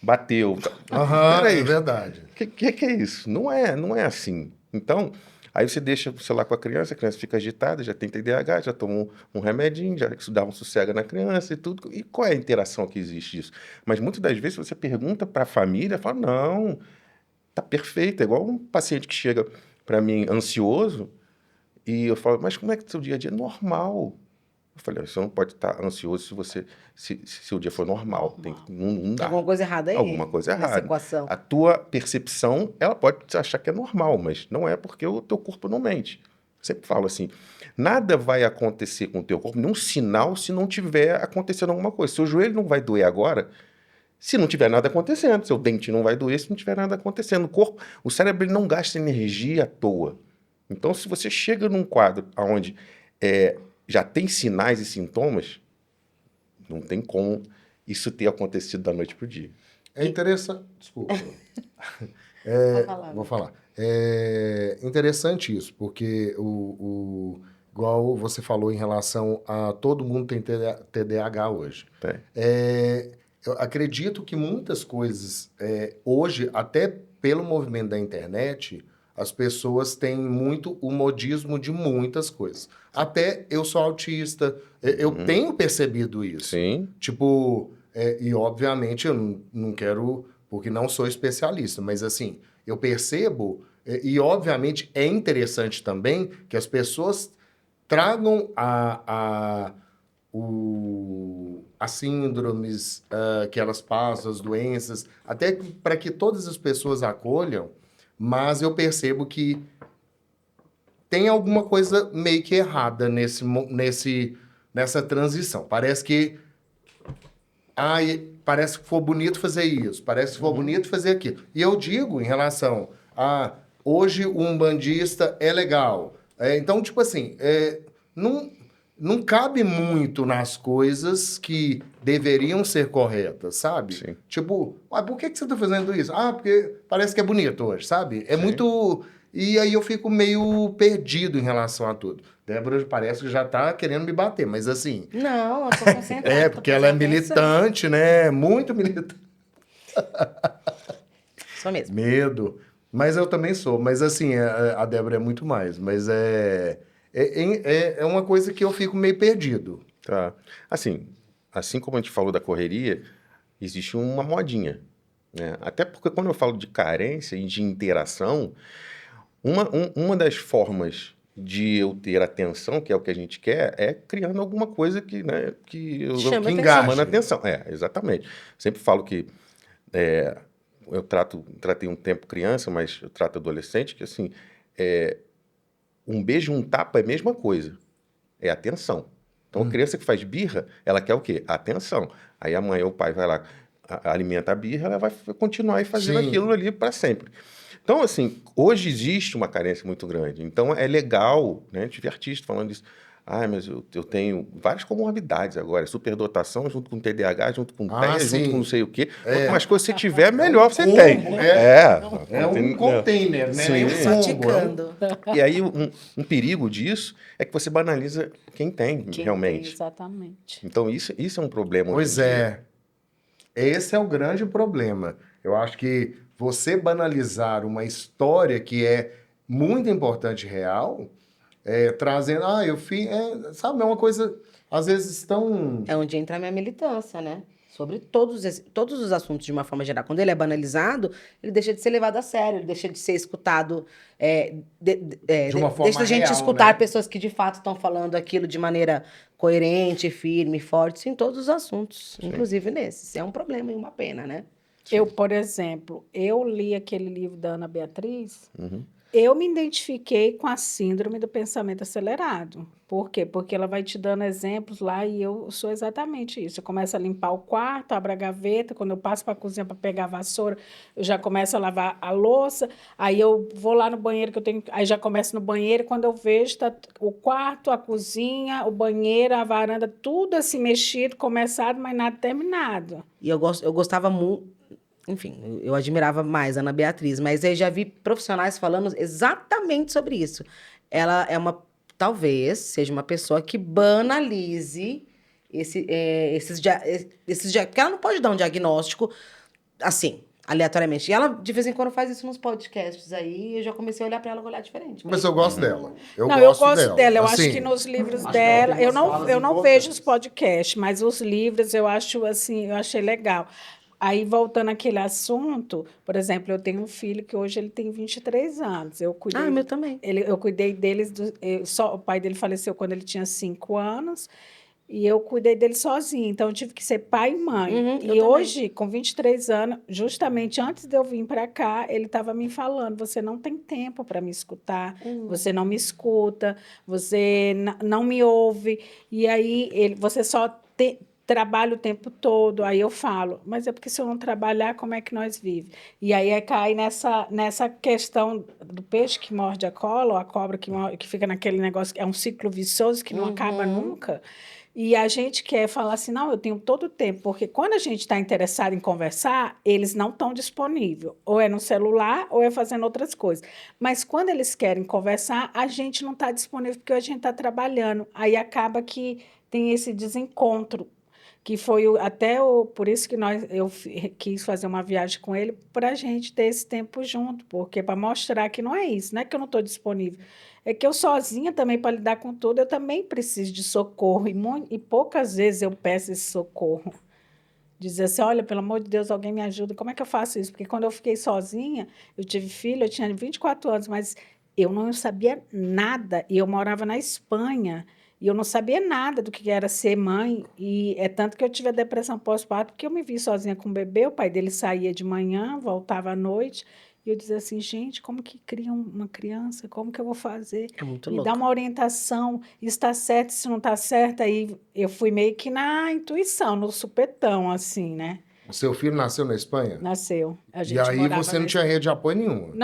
bateu. Aham, Peraí, é verdade. o que é isso? Não é assim. Então, aí você deixa o celular com a criança fica agitada, já tem TDAH, já toma um remedinho, já isso dá um sossego na criança e tudo. E qual é a interação que existe disso? Mas muitas das vezes você pergunta para a família, fala, não, tá perfeito. É igual um paciente que chega para mim ansioso e eu falo, mas como é que o seu dia a dia é normal? Eu falei, você não pode estar ansioso se o dia for normal. Não Tem dá. alguma coisa errada aí. Alguma coisa nessa errada. equação. A tua percepção, ela pode achar que é normal, mas não é porque o teu corpo não mente. Eu sempre falo assim, nada vai acontecer com o teu corpo, nenhum sinal se não tiver acontecendo alguma coisa. Seu joelho não vai doer agora, se não tiver nada acontecendo. Seu dente não vai doer se não tiver nada acontecendo. O cérebro ele não gasta energia à toa. Então, se você chega num quadro onde já tem sinais e sintomas, não tem como isso ter acontecido da noite para o dia. É interessante. Desculpa. Pode falar. Vou falar. É interessante isso, porque igual você falou em relação a todo mundo tem TDAH hoje. Eu acredito que muitas coisas, hoje, até pelo movimento da internet, as pessoas têm muito o modismo de muitas coisas. Até eu sou autista, eu tenho percebido isso. Sim. Tipo, e obviamente eu não quero, porque não sou especialista, mas assim, eu percebo, e obviamente é interessante também que as pessoas tragam as síndromes que elas passam, as doenças, até para que todas as pessoas acolham, mas eu percebo que tem alguma coisa meio que errada nessa transição. Parece que parece que foi bonito fazer isso, parece que foi bonito fazer aquilo. E eu digo em relação a hoje o umbandista é legal. Então, tipo assim, não cabe muito nas coisas que deveriam ser corretas, sabe? Sim. Tipo, por que você tá fazendo isso? Porque parece que é bonito hoje, sabe? É muito... E aí eu fico meio perdido em relação a tudo. Débora parece que já tá querendo me bater, mas assim... Não, eu tô concentrada. porque ela é militante, né? Muito militante. Sou mesmo. Medo. Mas eu também sou. Mas assim, a Débora é muito mais. Mas é uma coisa que eu fico meio perdido. Tá. Assim como a gente falou da correria, existe uma modinha, né? Até porque quando eu falo de carência e de interação, uma das formas de eu ter atenção, que é o que a gente quer, é criando alguma coisa que, né, que Chama que atenção. chamando a atenção. Exatamente. Sempre falo que eu tratei um tempo criança, mas eu trato adolescente, que assim, um beijo, um tapa é a mesma coisa. É atenção. Então, a criança que faz birra, ela quer o quê? Atenção. Aí a mãe ou o pai vai lá, alimenta a birra, ela vai continuar fazendo Sim. aquilo ali para sempre. Então, assim, hoje existe uma carência muito grande. Então, é legal, né? A gente vê artistas falando isso. Mas eu tenho várias comorbidades agora. Superdotação junto com TDAH, junto com TEA, junto com não sei o quê. Quanto mais coisas você tiver, melhor você combo, tem. É um container, né? Sim. Nem um Só combo, ticando. E aí, um perigo disso é que você banaliza quem tem, Quem realmente. tem, exatamente. Então, isso é um problema. Pois hoje em dia. é. Esse é o grande problema. Eu acho que você banalizar uma história que é muito importante e real, trazendo, eu fiz, sabe, é uma coisa, às vezes, tão... É onde entra a minha militância, né? Sobre todos os assuntos de uma forma geral. Quando ele é banalizado, ele deixa de ser levado a sério, ele deixa de ser escutado. De uma forma deixa a gente real, escutar né? pessoas que de fato estão falando aquilo de maneira coerente, firme, forte, isso em todos os assuntos, inclusive nesses. É um problema e uma pena, né? Eu, por exemplo, eu li aquele livro da Ana Beatriz, Uhum. eu me identifiquei com a síndrome do pensamento acelerado. Por quê? Porque ela vai te dando exemplos lá e eu sou exatamente isso. Eu começo a limpar o quarto, abro a gaveta, quando eu passo para a cozinha para pegar a vassoura, eu já começo a lavar a louça, aí eu vou lá no banheiro, aí já começo no banheiro, quando eu vejo tá o quarto, a cozinha, o banheiro, a varanda, tudo assim mexido, começado, mas nada terminado. E eu gostava muito. Enfim, eu admirava mais a Ana Beatriz, mas eu já vi profissionais falando exatamente sobre isso. Ela talvez seja uma pessoa que banalize Porque ela não pode dar um diagnóstico assim, aleatoriamente. E ela, de vez em quando, faz isso nos podcasts aí. Eu já comecei a olhar pra ela com um olhar diferente. Mas eu gosto dela. Eu Não, eu gosto gosto dela. Eu acho Assim, que nos livros acho que ela dela, tem eu umas falas não importantes. vejo os podcasts, mas os livros eu acho assim, eu achei legal. Aí, voltando àquele assunto, por exemplo, eu tenho um filho que hoje ele tem 23 anos. Eu cuidei, meu também. eu cuidei deles, o pai dele faleceu quando ele tinha 5 anos, e eu cuidei dele sozinha. Então, eu tive que ser pai e mãe. Uhum, eu E também. hoje, com 23 anos, justamente antes de eu vir para cá, ele estava me falando: você não tem tempo para me escutar, você não me escuta, você não me ouve. E aí, você só trabalha o tempo todo. Aí eu falo: mas é porque se eu não trabalhar, como é que nós vivemos? E aí cai nessa questão do peixe que morde a cola, ou a cobra que fica naquele negócio, é um ciclo vicioso que não acaba nunca. E a gente quer falar assim: não, eu tenho todo o tempo, porque quando a gente está interessado em conversar, eles não estão disponíveis. Ou é no celular, ou é fazendo outras coisas. Mas quando eles querem conversar, a gente não está disponível porque a gente está trabalhando. Aí acaba que tem esse desencontro, que foi por isso que quis fazer uma viagem com ele, para a gente ter esse tempo junto, porque para mostrar que não é isso, não é que eu não estou disponível. É que eu sozinha também, para lidar com tudo, eu também preciso de socorro. E poucas vezes eu peço esse socorro. Dizer assim: olha, pelo amor de Deus, alguém me ajuda. Como é que eu faço isso? Porque quando eu fiquei sozinha, eu tive filho, eu tinha 24 anos, mas eu não sabia nada. E eu morava na Espanha. E eu não sabia nada do que era ser mãe. E é tanto que eu tive a depressão pós-parto, porque eu me vi sozinha com o bebê. O pai dele saía de manhã, voltava à noite. E eu dizia assim: gente, como que cria uma criança? Como que eu vou fazer? É muito Me louco. dá uma orientação, isso está certo, isso não está certo. Aí eu fui meio que na intuição, no supetão, assim, né? o seu filho nasceu na Espanha? Nasceu. A E gente aí morava você não na tinha rede de apoio nenhuma?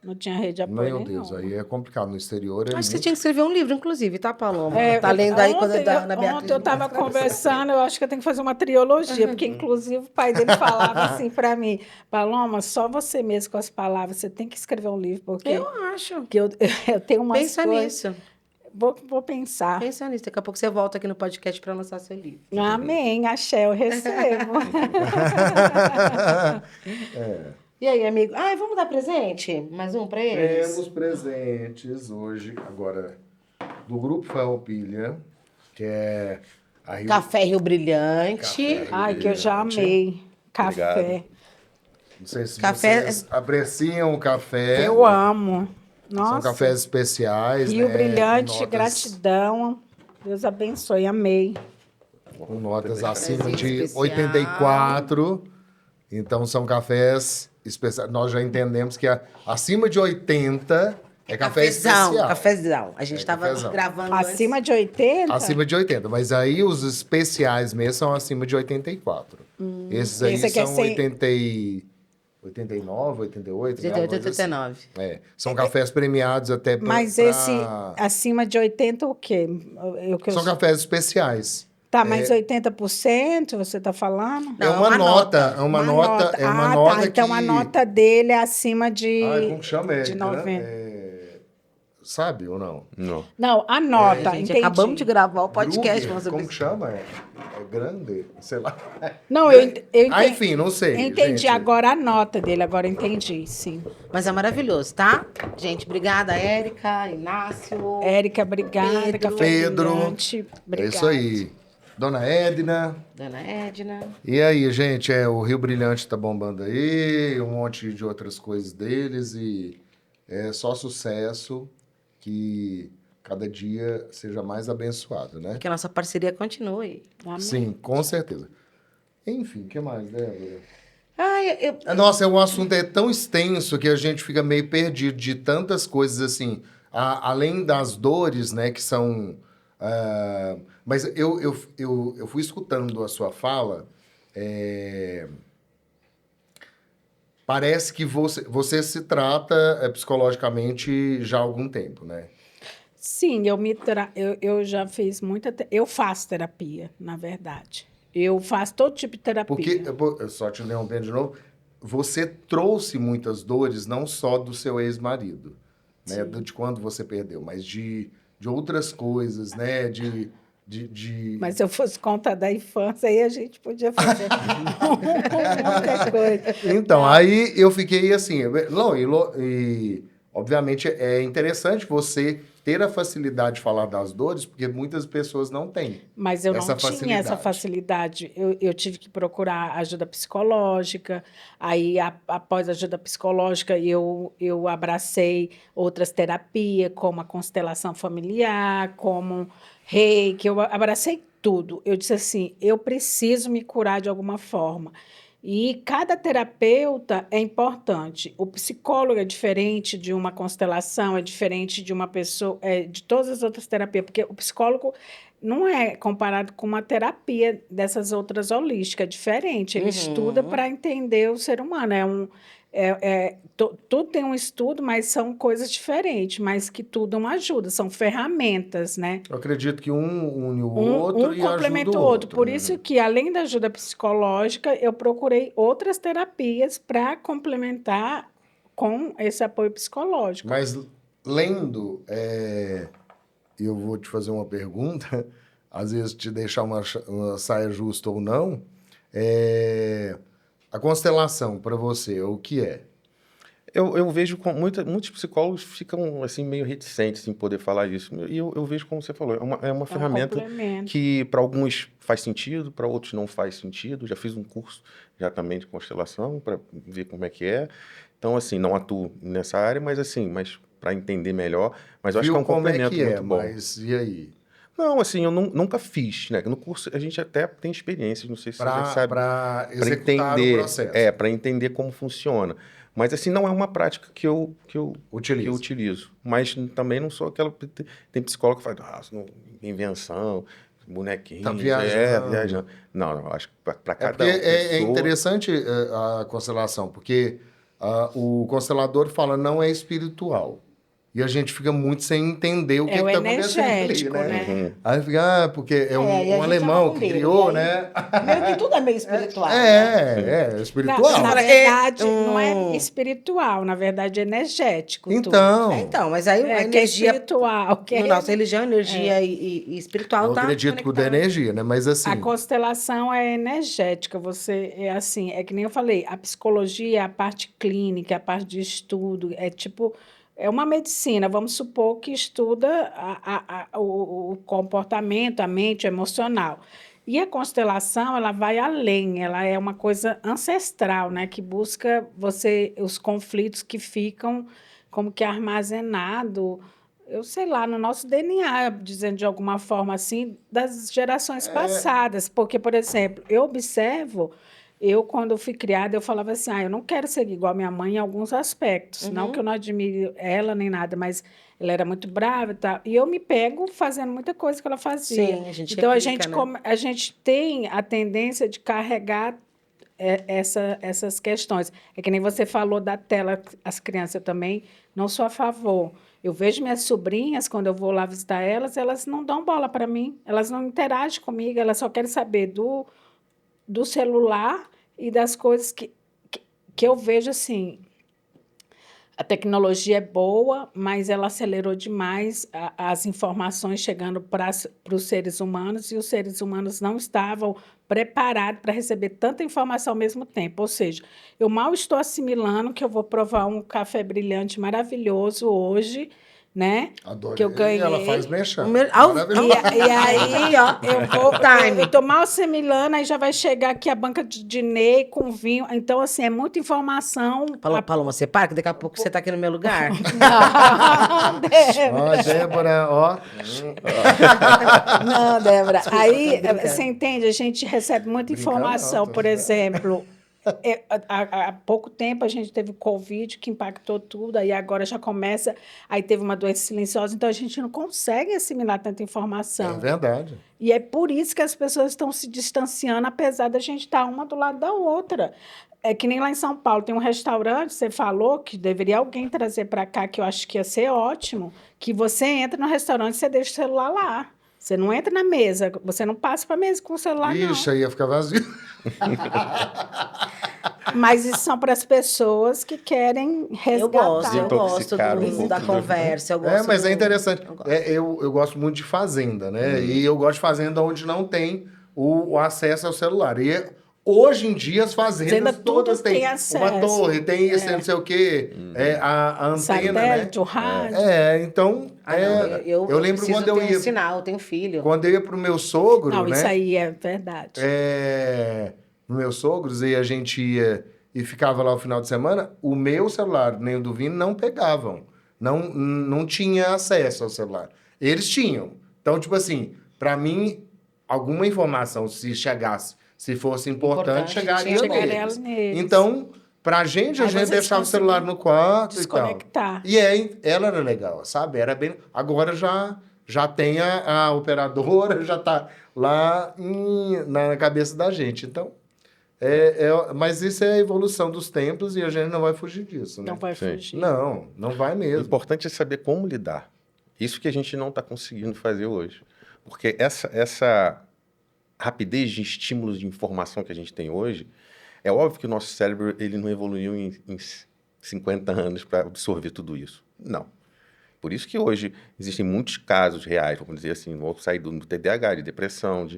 Não tinha rede de apoio Meu Deus, nenhuma. aí é complicado. No exterior é Acho que você muito... tinha que escrever um livro, inclusive, tá, Paloma? Tá lendo aí quando a Ana Beatriz... Ontem eu estava conversando, eu acho que eu tenho que fazer uma trilogia, porque inclusive o pai dele falava assim para mim: Paloma, só você mesmo com as palavras, você tem que escrever um livro, porque Eu acho. eu tenho umas Pensa coisas... nisso. Vou pensar. Pensa nisso. Daqui a pouco você volta aqui no podcast para lançar seu livro. Amém, axé, eu recebo. E aí, amigo? Ai, vamos dar presente? Mais um para eles? Temos presentes hoje, agora, do Grupo Farroupilha, que é a Rio... Café Rio Brilhante. Café. Ai, que eu já amei. Café. Obrigado. Não sei se Café- vocês apreciam o café. Eu amo. São Nossa. cafés especiais, Rio né? Brilhante, com notas, gratidão. Deus abençoe, amei. com notas acima Cafézinho de especial. 84. Então, são cafés especiais. Nós já entendemos que acima de 80 é café especial. Cafezão. A gente estava cafezão. gravando Acima de 80? Acima de 80. Mas aí os especiais mesmo são acima de 84. Esses aí Esse aqui é são 89, 88, né? 88, Uma coisa assim. 89. São cafés premiados até Mas esse acima de 80 o quê? São cafés especiais. Tá, mas 80% você está falando? É uma nota. É uma nota. É uma nota tá. Então que... a nota dele é acima de. Ai, como que chama? de 90. Sabe ou não? Não. Não, a nota, Gente, entendi. acabamos de gravar o podcast. Gruber, Vamos como que chama? É grande? Sei lá. Não, eu entendi. Enfim, não sei. Entendi gente. agora a nota dele, agora entendi, sim. Mas é maravilhoso, tá? Gente, obrigada, Érica, Inácio. Érica, obrigada. Pedro. Café Pedro. Brilhante, É obrigada. isso aí. Dona Edna. Dona Edna. E aí, gente, o Rio Brilhante tá bombando aí, um monte de outras coisas deles e é só sucesso, que cada dia seja mais abençoado, né? Que a nossa parceria continue. Amém. Sim, com certeza. Enfim, o que mais, Débora? Ai, Nossa, o assunto é tão extenso que a gente fica meio perdido de tantas coisas assim, além das dores, né, que são... mas eu fui escutando a sua fala, parece que você se trata psicologicamente já há algum tempo, né? Sim, eu já fiz eu faço terapia, na verdade. Eu faço todo tipo de terapia. Porque, só te interrompendo de novo, você trouxe muitas dores, não só do seu ex-marido, né? De quando você perdeu, mas de outras coisas, né? Mas se eu fosse contar da infância, aí a gente podia fazer muita coisa. Então, aí eu fiquei assim... Não, obviamente é interessante você ter a facilidade de falar das dores, porque muitas pessoas não têm. Mas eu essa não tinha essa facilidade. Eu tive que procurar ajuda psicológica. Aí, após a ajuda psicológica, eu abracei outras terapias, como a constelação familiar, como reiki. Eu abracei tudo. Eu disse assim, eu preciso me curar de alguma forma. E cada terapeuta é importante. O psicólogo é diferente de uma constelação, é diferente de uma pessoa, de todas as outras terapias, porque o psicólogo não é comparado com uma terapia dessas outras holísticas, é diferente. Ele estuda para entender o ser humano. Tudo tem um estudo, mas são coisas diferentes, mas que tudo é uma ajuda, são ferramentas, né? Eu acredito que um une o outro e complementa ajuda o outro. Por né? isso que, além da ajuda psicológica, eu procurei outras terapias para complementar com esse apoio psicológico. Mas lendo, eu vou te fazer uma pergunta, às vezes te deixar uma saia justa ou não. A constelação, para você, o que é? Eu vejo com muitos psicólogos ficam assim meio reticentes em poder falar isso. E eu vejo como você falou, é uma ferramenta que para alguns faz sentido, para outros não faz sentido. Já fiz um curso já também de constelação para ver como é que é. Então assim, não atuo nessa área, mas para entender melhor. Mas eu acho que é um complemento muito bom. Mas e aí? Não, assim, eu nunca fiz, né? No curso a gente até tem experiências, não sei se você já sabe. Para executar entender, o processo. para entender como funciona. Mas, assim, não é uma prática que eu utilizo. Mas também não sou aquela... Tem psicólogo que fala, invenção, bonequinho. Tá viajando. Viajando. Não, acho que para cada pessoa... É interessante a constelação, porque o constelador fala não é espiritual. E a gente fica muito sem entender o que está acontecendo ali, né? Aí fica, porque é um alemão que criou, né? Meio que tudo é meio espiritual. É espiritual. Na verdade, não é espiritual, na verdade é energético. Então, mas aí a energia... é espiritual. Na nossa religião, energia e espiritual eu acredito que da energia, né? Mas assim... A constelação é energética, é que nem eu falei, a psicologia é a parte clínica, a parte de estudo, é uma medicina, vamos supor que estuda o comportamento, a mente, o emocional. E a constelação, ela vai além, ela é uma coisa ancestral, né? Que busca os conflitos que ficam como que armazenados, eu sei lá, no nosso DNA, dizendo de alguma forma assim, das gerações passadas. Porque, por exemplo, eu observo... quando fui criada, eu falava assim, eu não quero ser igual a minha mãe em alguns aspectos. Não que eu não admire ela nem nada, mas ela era muito brava e tal. E eu me pego fazendo muita coisa que ela fazia. Sim, a gente então, replica, a gente tem a tendência de carregar essas questões. É que nem você falou da tela, as crianças, eu também não sou a favor. Eu vejo minhas sobrinhas, quando eu vou lá visitar elas não dão bola para mim, elas não interagem comigo, elas só querem saber do celular e das coisas que eu vejo assim. A tecnologia é boa, mas ela acelerou demais as informações chegando para os seres humanos e os seres humanos não estavam preparados para receber tanta informação ao mesmo tempo. Ou seja, eu mal estou assimilando que eu vou provar um café brilhante maravilhoso hoje, né? Adorei. Que eu ganhei. Ela faz mexer. E aí, ó, eu tô mal assimilando, aí já vai chegar aqui a banca de Ney com vinho. Então, assim, é muita informação. Paloma, você para, que daqui a pouco você tá aqui no meu lugar. Não, Débora. Débora, ó. Não, Débora. Aí, você entende? A gente recebe muita informação. Por exemplo... há pouco tempo a gente teve o Covid que impactou tudo, aí agora já começa, aí teve uma doença silenciosa, então a gente não consegue assimilar tanta informação. É verdade. E é por isso que as pessoas estão se distanciando, apesar da gente estar uma do lado da outra. É que nem lá em São Paulo tem um restaurante, você falou que deveria alguém trazer para cá, que eu acho que ia ser ótimo, que você entra no restaurante e você deixa o celular lá. Você não entra na mesa, você não passa para a mesa com o celular, Ixi, aí ia ficar vazio. Mas isso são para as pessoas que querem resgatar. Eu gosto Desintoxicar um pouco da do- conversa. Eu gosto Mas é do- interessante. eu gosto. Eu gosto muito de fazenda, né? E eu gosto de fazenda onde não tem o acesso ao celular. E hoje em dia as fazendas Fazenda, tudo todas têm tem uma acesso. torre, tem esse não sei o quê, a antena, né? Satélite, o rádio. Então, Ah, não, eu lembro preciso quando eu ter um ia, sinal, eu tenho filho. quando eu ia pro meu sogro, Não, né? isso aí é verdade. Nos meus sogros, e a gente ia e ficava lá o final de semana, o meu celular, nem o do Vini, não pegavam. Não tinha acesso ao celular. Eles tinham. Então, tipo assim, para mim, alguma informação, se chegasse, se fosse importante, chegaria chegaria neles. neles. Então, pra gente, a Aí gente vocês deixava o celular no quarto e tal. desconectar. E aí, ela era legal, sabe? Era bem... Agora já tem a operadora, já tá lá na cabeça da gente. Então, mas isso é a evolução dos tempos e a gente não vai fugir disso, né? Não vai Sim. fugir. Não vai O mesmo. importante é saber como lidar. Isso que a gente não está conseguindo fazer hoje. Porque essa rapidez de estímulos de informação que a gente tem hoje, é óbvio que o nosso cérebro ele não evoluiu em 50 anos para absorver tudo isso. Não. Por isso que hoje existem muitos casos reais, vamos dizer assim, vou sair do TDAH, de depressão,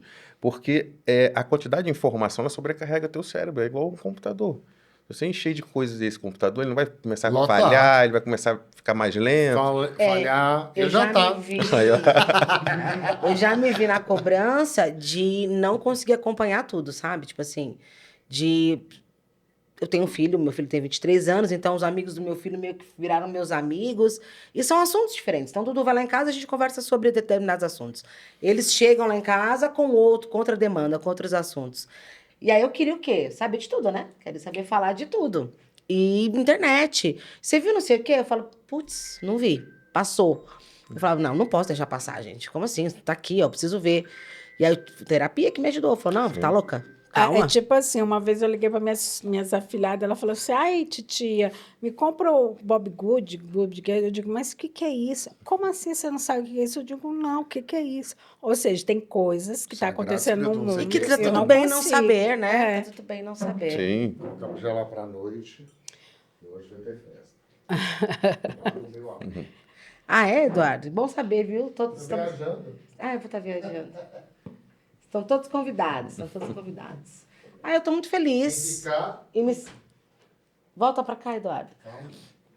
porque a quantidade de informação ela sobrecarrega teu cérebro, é igual um computador. Se você encher de coisas esse computador, ele não vai começar a Lotar. falhar, ele vai começar a ficar mais lento. Falhar, Eu ele já tá. me vi, eu já me vi na cobrança de não conseguir acompanhar tudo, sabe? Tipo assim, eu tenho um filho, meu filho tem 23 anos, então os amigos do meu filho meio que viraram meus amigos. E são assuntos diferentes. Então, Dudu vai lá em casa, a gente conversa sobre determinados assuntos. Eles chegam lá em casa com outra demanda, com outros assuntos. E aí eu queria o quê? Saber de tudo, né? Queria saber falar de tudo. E internet. Você viu não sei o quê? Eu falo, putz, não vi. Passou. Eu falava, não posso deixar passar, gente. Como assim? Tá aqui, ó, preciso ver. E aí, terapia que me ajudou. Falou, não, tá louca? Calma. É tipo assim, uma vez eu liguei para minhas afilhadas, ela falou assim, ai, titia, me compra o Bob Good. Eu digo, mas o que é isso? Como assim você não sabe o que é isso? Eu digo, não, o que é isso? Ou seja, tem coisas que estão Sagrado acontecendo no Escritura, mundo. você E que quer tá ser tudo não bem não consigo. saber, né? É. Tá tudo bem não saber. Sim. Vamos já lá pra noite. Hoje vai ter festa. Lá no meu amor. Ah, é, Eduardo? Bom saber, viu? Todos Tô estamos... viajando. Ah, eu vou estar viajando. Estão todos convidados, Ah, eu tô muito Tem que feliz. ficar. Volta pra cá, Eduardo.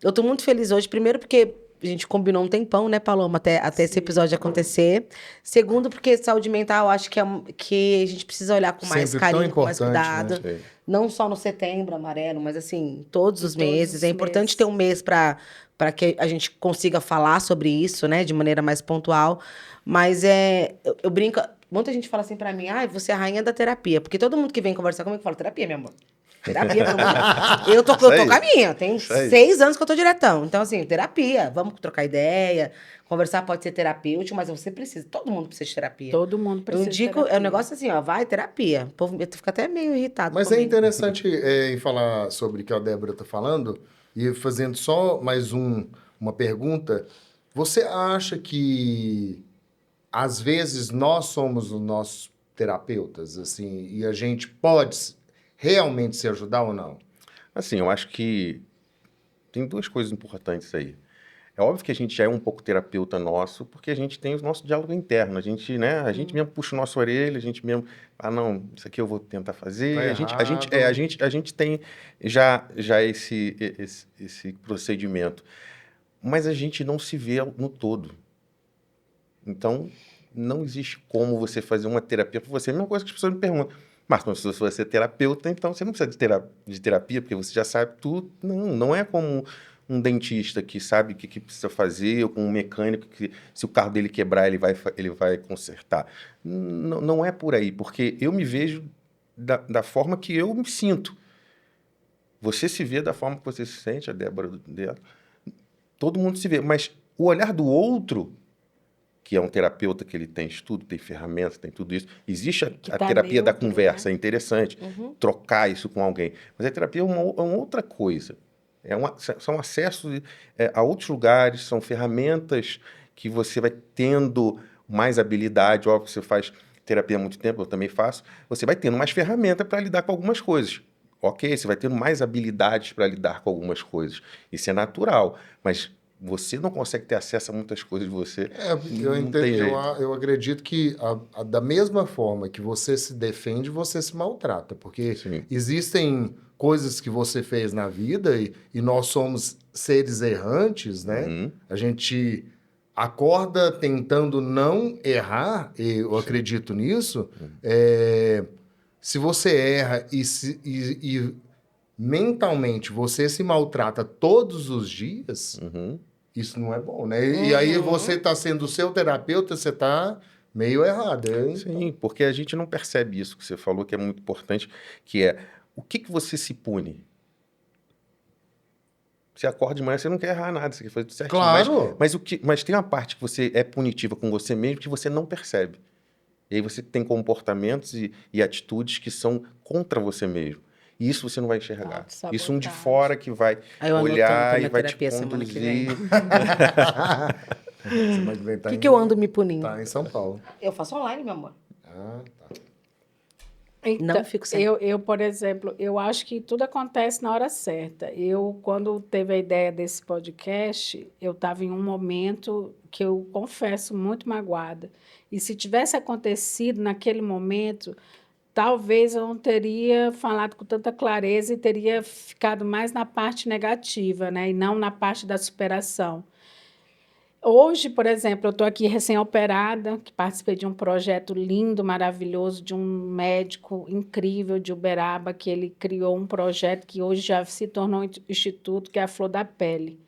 Eu tô muito feliz hoje, primeiro porque a gente combinou um tempão, né, Paloma, até esse episódio acontecer. Segundo, porque saúde mental, eu acho que a gente precisa olhar com mais Sempre tão carinho, com mais importante, cuidado. Sim. Não só no setembro amarelo, mas assim, todos os Todos meses. os É importante meses. ter um mês para que a gente consiga falar sobre isso, né, de maneira mais pontual. Mas eu brinco, muita gente fala assim pra mim, você é a rainha da terapia. Porque todo mundo que vem conversar comigo fala, terapia, meu amor. Terapia, pelo amor de Deus. Eu tô com a minha, tem Isso aí. 6 anos que eu tô diretão. Então, assim, terapia, vamos trocar ideia, conversar pode ser terapêutico, mas você precisa, todo mundo precisa de terapia. Todo mundo Eu precisa de indico, terapia. um negócio assim, ó, vai, terapia. O povo fica até meio irritado Mas é comigo. interessante em falar sobre o que a Débora está falando e fazendo só mais uma pergunta. Você acha que às vezes nós somos os nossos terapeutas, assim, e a gente pode realmente se ajudar ou não? Assim, eu acho que tem duas coisas importantes aí. É óbvio que a gente já é um pouco terapeuta nosso, porque a gente tem o nosso diálogo interno. A gente, né, a gente mesmo puxa o nosso orelha, a gente mesmo, não, isso aqui eu vou tentar fazer. Tá A gente tem já esse procedimento. Mas a gente não se vê no todo. Então, não existe como você fazer uma terapia para você. É a mesma coisa que as pessoas me perguntam. Mas se você é terapeuta, então você não precisa de terapia, porque você já sabe tudo. Não é como um dentista que sabe o que precisa fazer, ou com um mecânico que, se o carro dele quebrar, ele vai consertar. Não é por aí, porque eu me vejo da forma que eu me sinto. Você se vê da forma que você se sente, a Débora dela. Todo mundo se vê, mas o olhar do outro, que é um terapeuta que ele tem estudo, tem ferramentas, tem tudo isso. Existe a tá terapia da neutro, conversa, né? é interessante trocar isso com alguém. Mas a terapia é uma outra coisa. São acessos a outros lugares, são ferramentas que você vai tendo mais habilidade. Óbvio que você faz terapia há muito tempo, eu também faço. Você vai tendo mais ferramenta para lidar com algumas coisas. Ok, você vai ter mais habilidades para lidar com algumas coisas. Isso é natural, mas você não consegue ter acesso a muitas coisas de você. Eu Não entendo, tem jeito. eu acredito que da mesma forma que você se defende, você se maltrata, porque Sim. existem coisas que você fez na vida e nós somos seres errantes, né? Uhum. A gente acorda tentando não errar, e eu acredito nisso. Se você erra e mentalmente você se maltrata todos os dias, Uhum. isso não é bom, né? E aí você está sendo o seu terapeuta, você está meio errado, hein? Sim, porque a gente não percebe isso que você falou, que é muito importante, que é o que você se pune? Você acorda de manhã, você não quer errar nada, você quer fazer tudo certinho. Claro. Mas tem uma parte que você é punitiva com você mesmo que você não percebe. E aí você tem comportamentos e atitudes que são contra você mesmo. E isso você não vai enxergar. Autossabotagem. Isso um de fora que vai Aí eu anotando olhar pra e minha vai te terapia semana que vem. conduzir. Semana que vem tá O que eu ando me punindo? Tá em São Paulo. Eu faço online, meu amor. Ah, tá. Não fico sem. Eu, por exemplo, eu acho que tudo acontece na hora certa. Eu, quando teve a ideia desse podcast, eu estava em um momento que eu confesso muito magoada. E se tivesse acontecido naquele momento, talvez eu não teria falado com tanta clareza e teria ficado mais na parte negativa, né? E não na parte da superação. Hoje, por exemplo, eu estou aqui recém-operada, que participei de um projeto lindo, maravilhoso, de um médico incrível de Uberaba, que ele criou um projeto que hoje já se tornou um instituto, que é a Flor da Pele.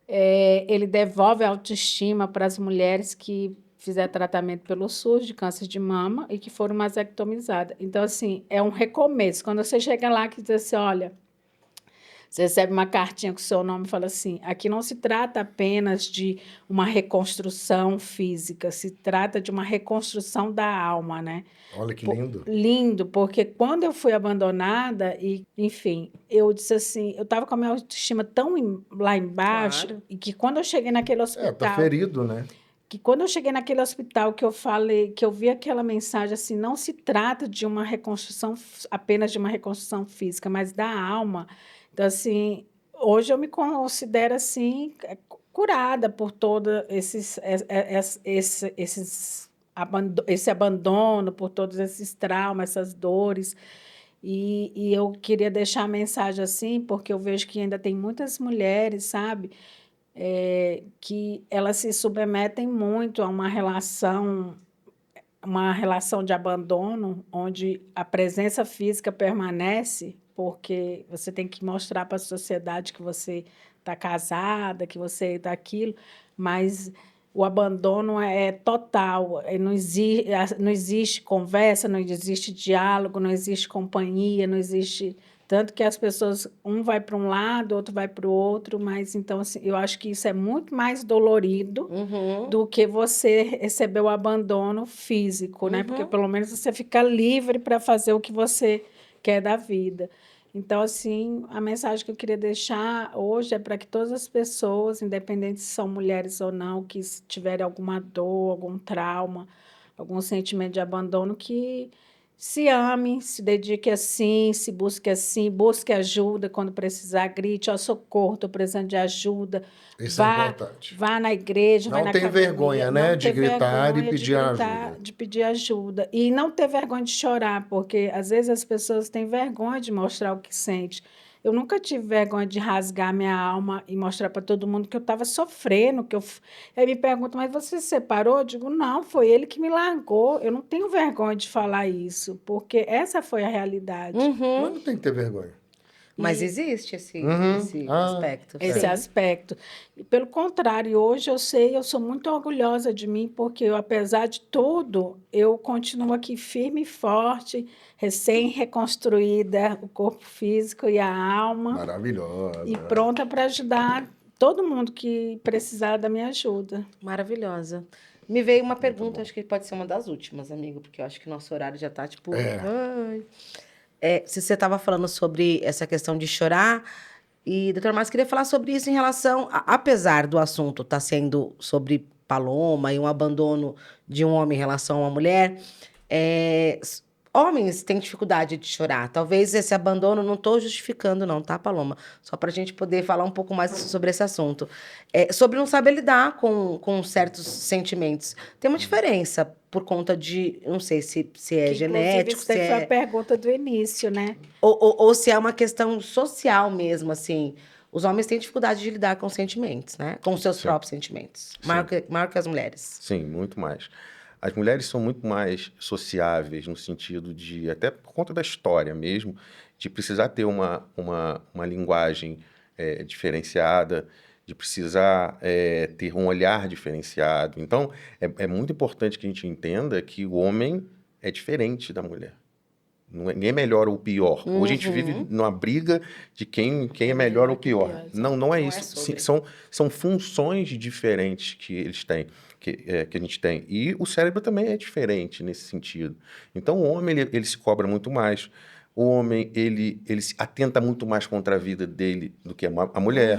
Ele devolve a autoestima para as mulheres que fizeram tratamento pelo SUS de câncer de mama e que foram mastectomizadas. Então, assim, é um recomeço. Quando você chega lá que diz assim, olha, você recebe uma cartinha com o seu nome e fala assim, aqui não se trata apenas de uma reconstrução física, se trata de uma reconstrução da alma, né? Olha que lindo. Lindo, porque quando eu fui abandonada e, enfim, eu disse assim, eu estava com a minha autoestima tão lá embaixo, Claro. e que quando eu cheguei naquele Tá hospital, ferido, né? que quando eu cheguei naquele hospital que eu falei, que eu vi aquela mensagem assim, não se trata de uma reconstrução, apenas de uma reconstrução física, mas da alma. Então, assim, hoje eu me considero, assim, curada por todo esse abandono, por todos esses traumas, essas dores. E eu queria deixar a mensagem assim, porque eu vejo que ainda tem muitas mulheres, sabe? Que elas se submetem muito a uma relação de abandono, onde a presença física permanece, porque você tem que mostrar para a sociedade que você está casada, que você está aquilo, mas o abandono é total, não existe conversa, não existe diálogo, não existe companhia, não existe... Tanto que as pessoas, um vai para um lado, outro vai para o outro, mas então assim, eu acho que isso é muito mais dolorido do que você receber o abandono físico, né? Porque pelo menos você fica livre para fazer o que você quer da vida. Então, assim, a mensagem que eu queria deixar hoje é para que todas as pessoas, independente se são mulheres ou não, que tiverem alguma dor, algum trauma, algum sentimento de abandono, que se ame, se dedique assim, se busque assim, busque ajuda quando precisar, grite, ó, socorro, estou precisando de ajuda. Isso é importante. Vá na igreja, vai Não na tem academia. vergonha, né, Não de ter gritar e vergonha pedir ajuda. de pedir ajuda. E não ter vergonha de chorar, porque às vezes as pessoas têm vergonha de mostrar o que sente. Eu nunca tive vergonha de rasgar minha alma e mostrar para todo mundo que eu estava sofrendo. Aí me perguntam, mas você se separou? Eu digo, não, foi ele que me largou. Eu não tenho vergonha de falar isso, porque essa foi a realidade. Mas não tem que ter vergonha. Mas existe esse Ah, aspecto. Esse sim. aspecto. E, pelo contrário, hoje eu sou muito orgulhosa de mim, porque eu, apesar de tudo, eu continuo aqui firme e forte, recém-reconstruída, o corpo físico e a alma, maravilhosa. e pronta para ajudar todo mundo que precisar da minha ajuda. Maravilhosa. Me veio uma pergunta, acho que pode ser uma das últimas, amigo, porque eu acho que nosso horário já tá, tipo... ai. Se você estava falando sobre essa questão de chorar, e, doutora Márcia, queria falar sobre isso em relação... apesar do assunto estar sendo sobre Paloma e um abandono de um homem em relação a uma mulher, Homens têm dificuldade de chorar. Talvez esse abandono, não estou justificando não, tá, Paloma? Só para a gente poder falar um pouco mais sobre esse assunto. Sobre não saber lidar com certos sentimentos. Tem uma diferença por conta de, não sei se é Que, genético, inclusive, isso se daí foi a pergunta do início, né? ou se é uma questão social mesmo, assim. Os homens têm dificuldade de lidar com sentimentos, né? Com os seus Sim. próprios sentimentos. Sim. Maior que as mulheres. Sim, muito mais. As mulheres são muito mais sociáveis no sentido de, até por conta da história mesmo, de precisar ter uma linguagem diferenciada, de precisar ter um olhar diferenciado. Então, é muito importante que a gente entenda que o homem é diferente da mulher. Ninguém é melhor ou pior. Hoje a gente vive numa briga de quem é melhor ou pior. Não é isso. São funções diferentes que eles têm, que a gente tem. E o cérebro também é diferente nesse sentido. Então, o homem, ele se cobra muito mais. O homem, ele se atenta muito mais contra a vida dele do que a mulher.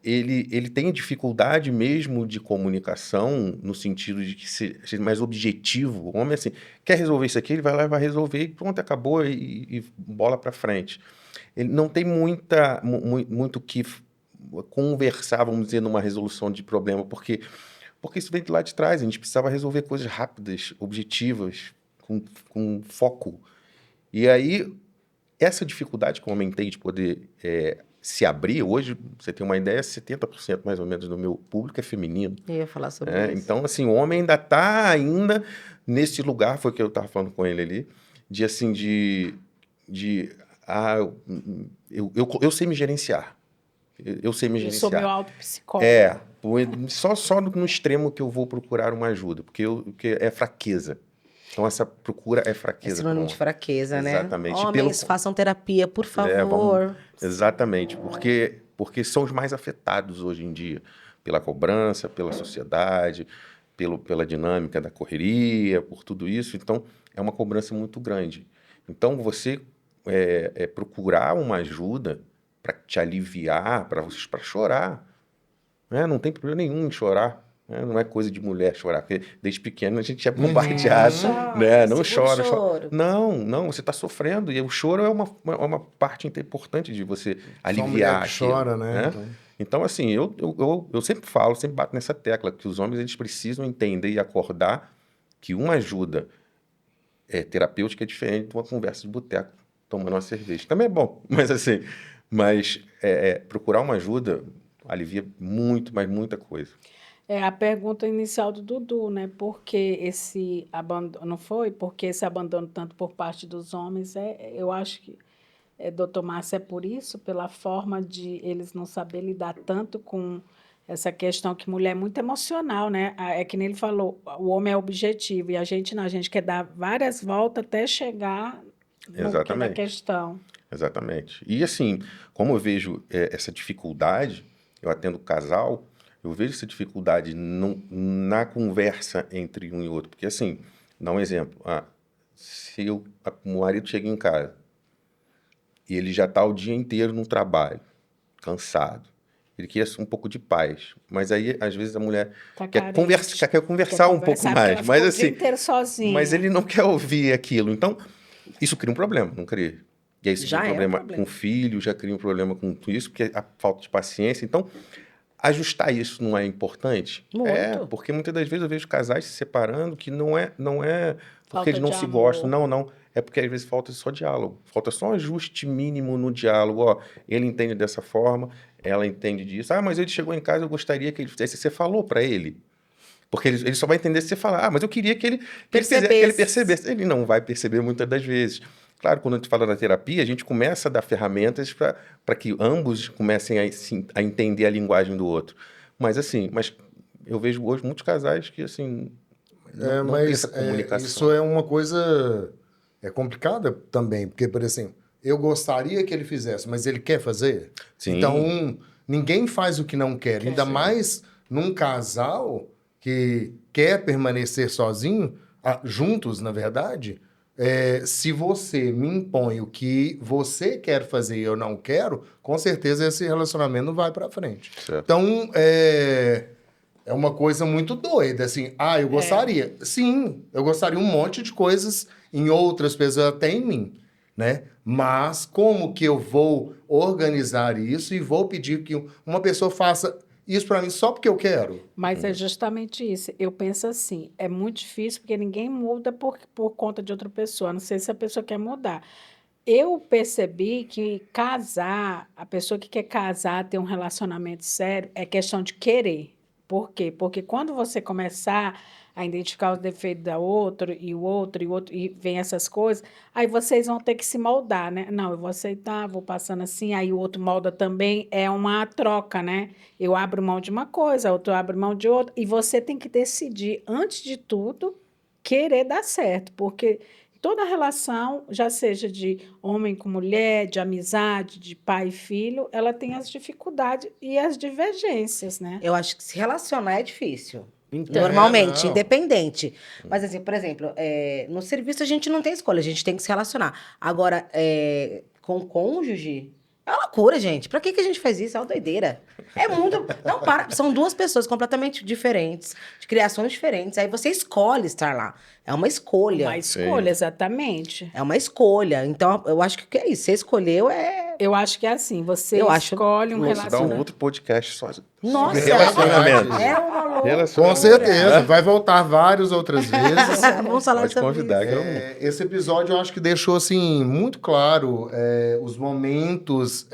Ele tem dificuldade mesmo de comunicação, no sentido de que ser mais objetivo. O homem, assim, quer resolver isso aqui, ele vai lá e vai resolver, e pronto, acabou, e bola para frente. Ele não tem muito que conversar, vamos dizer, numa resolução de problema, porque isso vem de lá de trás. A gente precisava resolver coisas rápidas, objetivas, com foco. E aí, essa dificuldade que o homem tem de poder se abrir, hoje, você tem uma ideia, 70% mais ou menos do meu público é feminino. Eu ia falar sobre isso. Então, assim, o homem ainda está nesse lugar, foi o que eu estava falando com ele ali, de assim, eu sei me gerenciar. Eu sei me Eu gerenciar. sou meu autopsicólogo. Só no extremo que eu vou procurar uma ajuda, porque é fraqueza. Então, essa procura é fraqueza. É sinônimo de fraqueza, né? Exatamente. Homens, façam terapia, por favor. Exatamente, porque são os mais afetados hoje em dia pela cobrança, pela sociedade, pela dinâmica da correria, por tudo isso. Então, é uma cobrança muito grande. Então, você procurar uma ajuda para te aliviar, para chorar. Não tem problema nenhum em chorar. Não é coisa de mulher chorar, porque desde pequeno a gente é bombardeado. Não chora. Não, você está sofrendo. E o choro é uma parte importante de você aliviar. Só mulher que chora, né? Então, assim, eu sempre falo, sempre bato nessa tecla, que os homens eles precisam entender e acordar que uma ajuda terapêutica é diferente de uma conversa de boteco, tomando uma cerveja. Também é bom, mas procurar uma ajuda alivia muito, mas muita coisa. A pergunta inicial do Dudu, né? Por que esse abandono, não foi? Por que esse abandono tanto por parte dos homens? Eu acho que, doutor Márcio, é por isso, pela forma de eles não saber lidar tanto com essa questão que mulher é muito emocional, né? É que nem ele falou, o homem é objetivo e a gente não, a gente quer dar várias voltas até chegar no que é da questão. Exatamente. E assim, como eu vejo essa dificuldade, eu atendo casal, eu vejo essa dificuldade na conversa entre um e outro. Porque, assim, dá um exemplo. Se o marido chega em casa e ele já está o dia inteiro no trabalho, cansado, ele quer um pouco de paz. Mas aí, às vezes, a mulher quer conversar um pouco mais. Mas, assim, mas ele não quer ouvir aquilo. Então, isso cria um problema, não cria? E aí, isso cria um problema com o filho, já cria um problema com tudo isso, porque a falta de paciência. Então, ajustar isso não é importante? Muito. Porque muitas das vezes eu vejo casais se separando que não é porque eles não se amor. gostam. Não. É porque às vezes falta só diálogo. Falta só um ajuste mínimo no diálogo. Ele entende dessa forma, ela entende disso. Mas ele chegou em casa, eu gostaria que ele fizesse. Você falou para ele. Porque ele só vai entender se você falar. Mas eu queria que ele percebesse. Ele não vai perceber muitas das vezes. Claro, quando a gente fala da terapia, a gente começa a dar ferramentas para que ambos comecem a entender a linguagem do outro. Mas eu vejo hoje muitos casais que, assim, não tem essa comunicação. Isso é uma coisa complicada também, porque, por exemplo, eu gostaria que ele fizesse, mas ele quer fazer? Sim. Então, ninguém faz o que não quer. Ainda mais num casal que quer permanecer sozinho, juntos, na verdade... se você me impõe o que você quer fazer e eu não quero, com certeza esse relacionamento não vai para frente. Certo. Então, é uma coisa muito doida, assim. Ah, eu gostaria. Sim, eu gostaria um monte de coisas em outras pessoas, até em mim, né? Mas como que eu vou organizar isso e vou pedir que uma pessoa faça isso para mim só porque eu quero? Mas é justamente isso. Eu penso assim, é muito difícil porque ninguém muda por conta de outra pessoa, a não sei se a pessoa quer mudar. Eu percebi que casar, a pessoa que quer casar, ter um relacionamento sério, é questão de querer. Por quê? Porque quando você começar a identificar os defeitos da outra, e o outro, e o outro, e vem essas coisas, aí vocês vão ter que se moldar, né? Não, eu vou aceitar, vou passando assim, aí o outro molda também, é uma troca, né? Eu abro mão de uma coisa, o outro abre mão de outra, e você tem que decidir, antes de tudo, querer dar certo, porque toda relação, já seja de homem com mulher, de amizade, de pai e filho, ela tem as dificuldades e as divergências, né? Eu acho que se relacionar é difícil. É, Normalmente, não. independente. Mas, assim, por exemplo, no serviço a gente não tem escolha, a gente tem que se relacionar. Agora, com o cônjuge, é uma loucura, gente. Pra que a gente faz isso? É uma doideira. É muito. Não, para. São duas pessoas completamente diferentes, de criações diferentes. Aí você escolhe estar lá. É uma escolha. Uma escolha, exatamente. É uma escolha. Então, eu acho que o que é isso? Você escolheu Eu acho que é assim, você Eu acho escolhe um Vamos dar um relacionamento. outro podcast só. Nossa, Relacionamento. é uma loucura. Com Relacionamento. certeza, vai voltar várias outras vezes. Vamos falar Pode sobre convidar, isso. que eu... Esse episódio eu acho que deixou assim muito claro os momentos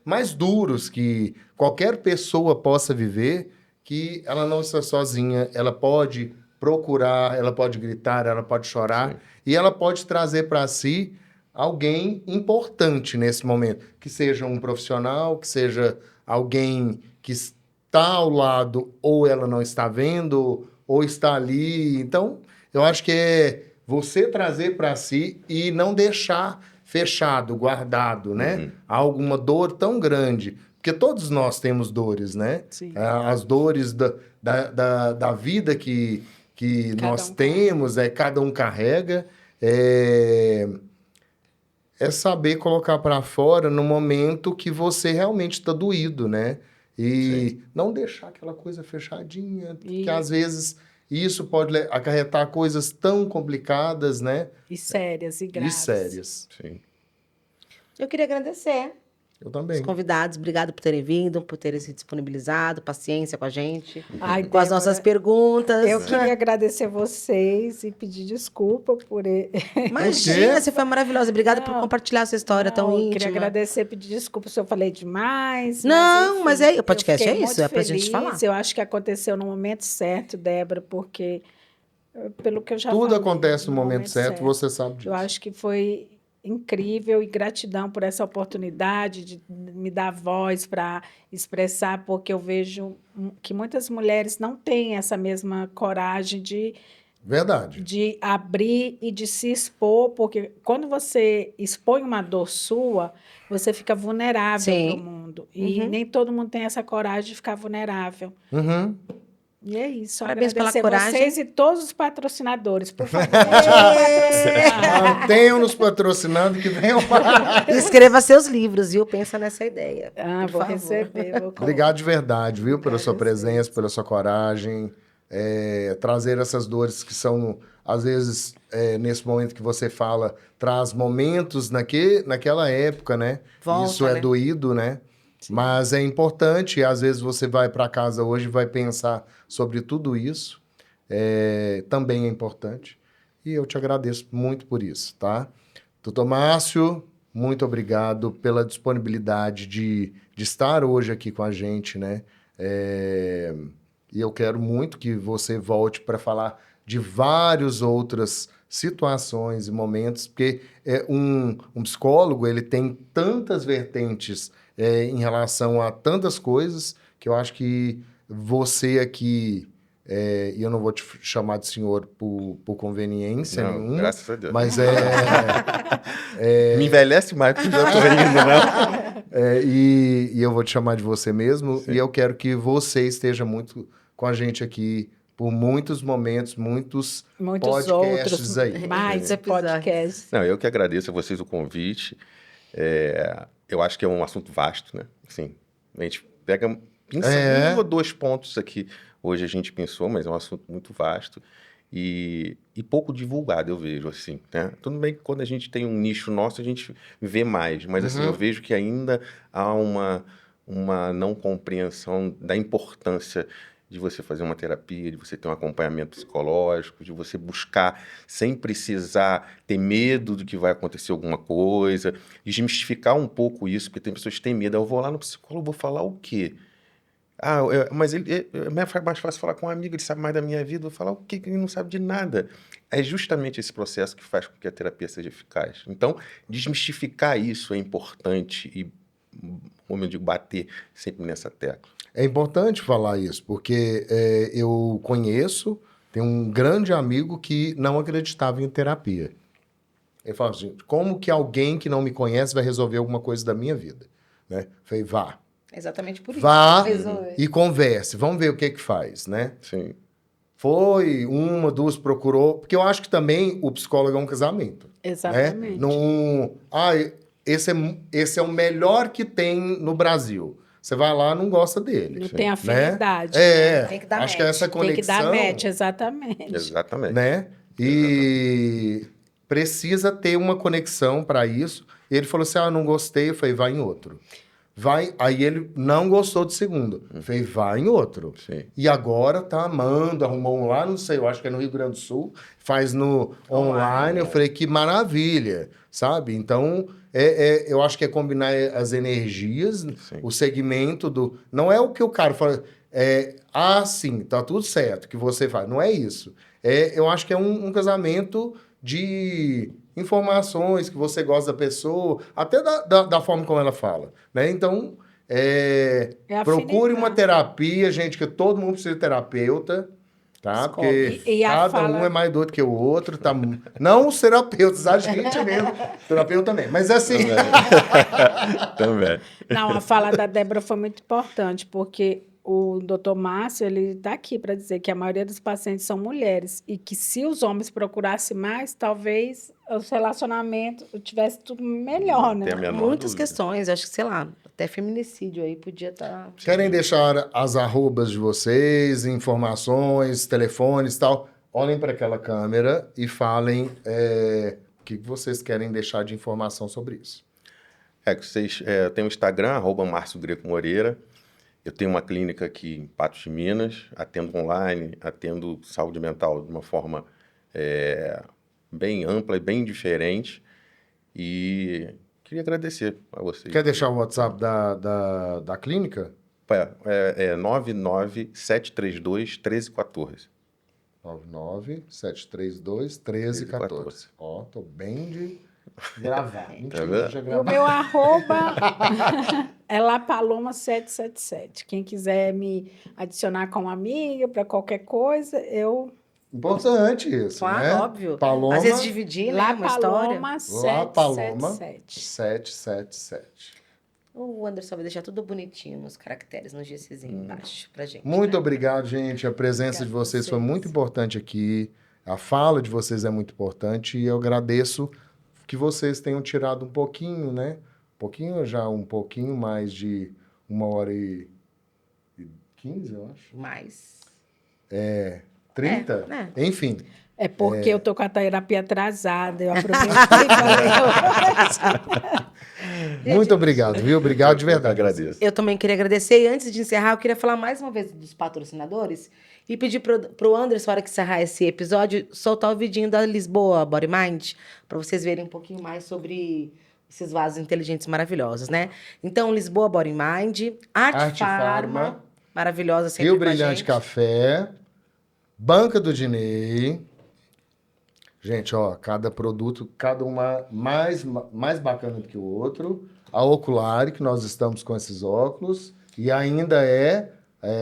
mais duros que qualquer pessoa possa viver, que ela não está sozinha, ela pode procurar, ela pode gritar, ela pode chorar Sim. e ela pode trazer para si alguém importante nesse momento, que seja um profissional, que seja alguém que está ao lado ou ela não está vendo ou está ali. Então, eu acho que é você trazer para si e não deixar fechado, guardado, né? Alguma dor tão grande. Porque todos nós temos dores, né? Sim. As dores da vida que Cada nós um temos, cada um carrega. É saber colocar para fora no momento que você realmente está doído, né? E não deixar aquela coisa fechadinha, que às vezes isso pode acarretar coisas tão complicadas, né? E sérias e E graves. sérias. Sim. Eu queria agradecer Eu os também. convidados. Obrigado por terem vindo, por terem se disponibilizado, paciência com a gente, Ai, com as Débora, nossas perguntas. eu queria agradecer vocês e pedir desculpa por... Imagina, você foi maravilhosa. Obrigada por Não, compartilhar essa história tão eu íntima. queria agradecer e pedir desculpa se eu falei demais. Não, mas enfim, o podcast eu é fiquei isso, muito é pra gente feliz. falar. Eu acho que aconteceu no momento certo, Débora, porque, pelo que eu já Tudo falei, acontece no momento certo, você sabe disso. Eu acho que foi incrível e gratidão por essa oportunidade de me dar voz para expressar, porque eu vejo que muitas mulheres não têm essa mesma coragem Verdade. de abrir e de se expor, porque quando você expõe uma dor sua, você fica vulnerável Sim. para o mundo. E Uhum. nem todo mundo tem essa coragem de ficar vulnerável. Uhum. E é isso. Parabéns pela Agradecer coragem. vocês e todos os patrocinadores. Por favor, patrocinar. Mantenham nos patrocinando que venham mais. Escreva seus livros, viu? Pensa nessa ideia. Ah, por vou favor. receber. Obrigado de verdade, viu? Pela sua Agradecer. presença, pela sua coragem. Trazer essas dores que são, às vezes, nesse momento que você fala, traz momentos naquela época, né? Volta, Isso é né? doído, né? Mas é importante, e às vezes você vai para casa hoje e vai pensar sobre tudo isso. Também é importante. E eu te agradeço muito por isso, tá? Doutor Márcio, muito obrigado pela disponibilidade de estar hoje aqui com a gente, né? E eu quero muito que você volte para falar de várias outras situações e momentos, porque um psicólogo ele tem tantas vertentes em relação a tantas coisas que eu acho que você aqui, e eu não vou te chamar de senhor por conveniência Não, nenhuma, graças a Deus. mas Me envelhece mais porque eu já tô indo, né? e eu vou te chamar de você mesmo, Sim. e eu quero que você esteja muito com a gente aqui por muitos momentos, muitos podcasts outros, aí. mais Episódios. podcasts. Não, eu que agradeço a vocês o convite. Eu acho que é um assunto vasto, né? Assim, a gente pinça um ou dois pontos aqui, hoje a gente pensou, mas é um assunto muito vasto e pouco divulgado, eu vejo, assim, né? Tudo bem que quando a gente tem um nicho nosso, a gente vê mais, mas assim, eu vejo que ainda há uma não compreensão da importância de você fazer uma terapia, de você ter um acompanhamento psicológico, de você buscar sem precisar ter medo do que vai acontecer alguma coisa, desmistificar um pouco isso, porque tem pessoas que têm medo. Eu vou lá no psicólogo, vou falar o quê? Mas é mais fácil falar com um amigo, ele sabe mais da minha vida, eu vou falar o quê? Que ele não sabe de nada. É justamente esse processo que faz com que a terapia seja eficaz. Então, desmistificar isso é importante e, como eu digo, bater sempre nessa tecla. É importante falar isso, porque eu conheço, tenho um grande amigo que não acreditava em terapia. Ele fala assim, como que alguém que não me conhece vai resolver alguma coisa da minha vida? Né? Eu falei, vá. Exatamente por isso. Vá Resolver. e converse, vamos ver o que faz, né? Sim. Foi, uma, duas, procurou, porque eu acho que também o psicólogo é um casamento. Exatamente. Né? Não, esse é o melhor que tem no Brasil. Você vai lá, não gosta dele. Não tem afinidade. É, Tem que dar acho que match. essa Tem que conexão, dar match, exatamente. Exatamente. né? E precisa ter uma conexão para isso. E ele falou assim, não gostei. Eu falei, vai em outro. Vai, aí ele não gostou do segundo. Eu falei, vai em outro. Sim. E agora tá amando, arrumou um lá, não sei, eu acho que é no Rio Grande do Sul, faz no online. Eu falei, que maravilha, sabe? Então, eu acho que é combinar as energias, Sim. o segmento do... Não é o que o cara fala, sim, tá tudo certo, que você faz. Não é isso. Eu acho que é um casamento de informações que você gosta da pessoa, até da forma como ela fala, né? Então, procure uma terapia, gente, que todo mundo precisa de terapeuta, tá? Porque cada um é mais doido que o outro, tá? Não os terapeutas, a gente mesmo, terapeuta também, mas assim... Também. Não, a fala da Débora foi muito importante, porque o doutor Márcio, ele está aqui para dizer que a maioria dos pacientes são mulheres e que se os homens procurassem mais, talvez os relacionamentos tivesse tudo melhor, né? Tem a menor Muitas dúvida. questões, acho que, sei lá, até feminicídio aí podia estar... Querem deixar as arrobas de vocês, informações, telefones e tal? Olhem para aquela câmera e falem o que vocês querem deixar de informação sobre isso. Eu tenho o Instagram, @Márcio Greco Moreira. Eu tenho uma clínica aqui em Patos de Minas, atendo online, atendo saúde mental de uma forma bem ampla e bem diferente. E queria agradecer a vocês. Quer deixar o WhatsApp da clínica? 99732-1314. 99732-1314. Ó, tô bem de gravar. Mentira, vendo? já E o gravei. meu arroba é lapaloma777. Quem quiser me adicionar como amiga para qualquer coisa, eu... Importante isso, Claro, né? óbvio. Paloma, Às vezes dividir, né, uma história. La Paloma 777. 777. O Anderson vai deixar tudo bonitinho nos caracteres, no GCzinho embaixo pra gente. Muito né? obrigado, gente. A presença Obrigada de a vocês foi vocês. muito importante aqui. A fala de vocês é muito importante e eu agradeço que vocês tenham tirado um pouquinho, né? Um pouquinho mais de 1h15, eu acho. Mais. 30? É. Enfim. É porque eu tô com a terapia atrasada. Eu aproveitei e falei. Muito obrigado, viu? Obrigado de verdade. Eu agradeço. Eu também queria agradecer. E antes de encerrar, eu queria falar mais uma vez dos patrocinadores e pedir pro Anderson, na hora que encerrar esse episódio, soltar o vidinho da Lisboa Body Mind, para vocês verem um pouquinho mais sobre esses vasos inteligentes maravilhosos, né? Então, Lisboa Body Mind, Arte Farma, maravilhosa sempre Rio com a Brilhante gente. Café, Banca do Dinei. Gente, ó, cada produto, cada uma mais bacana do que o outro. A Oculari, que nós estamos com esses óculos. E ainda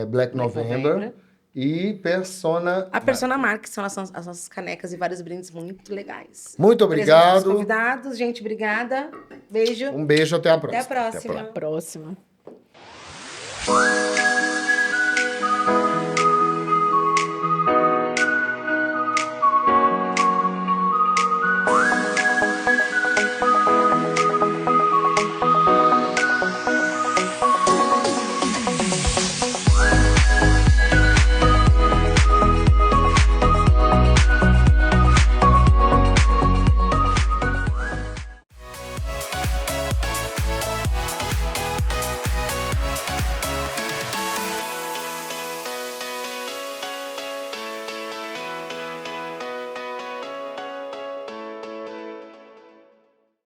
Black November. E Persona... A Persona Mark, que são as nossas canecas e vários brindes muito legais. Muito Presente dos obrigado. convidados, gente, obrigada. Beijo. Um beijo, até a próxima. Até a próxima. Até a próxima.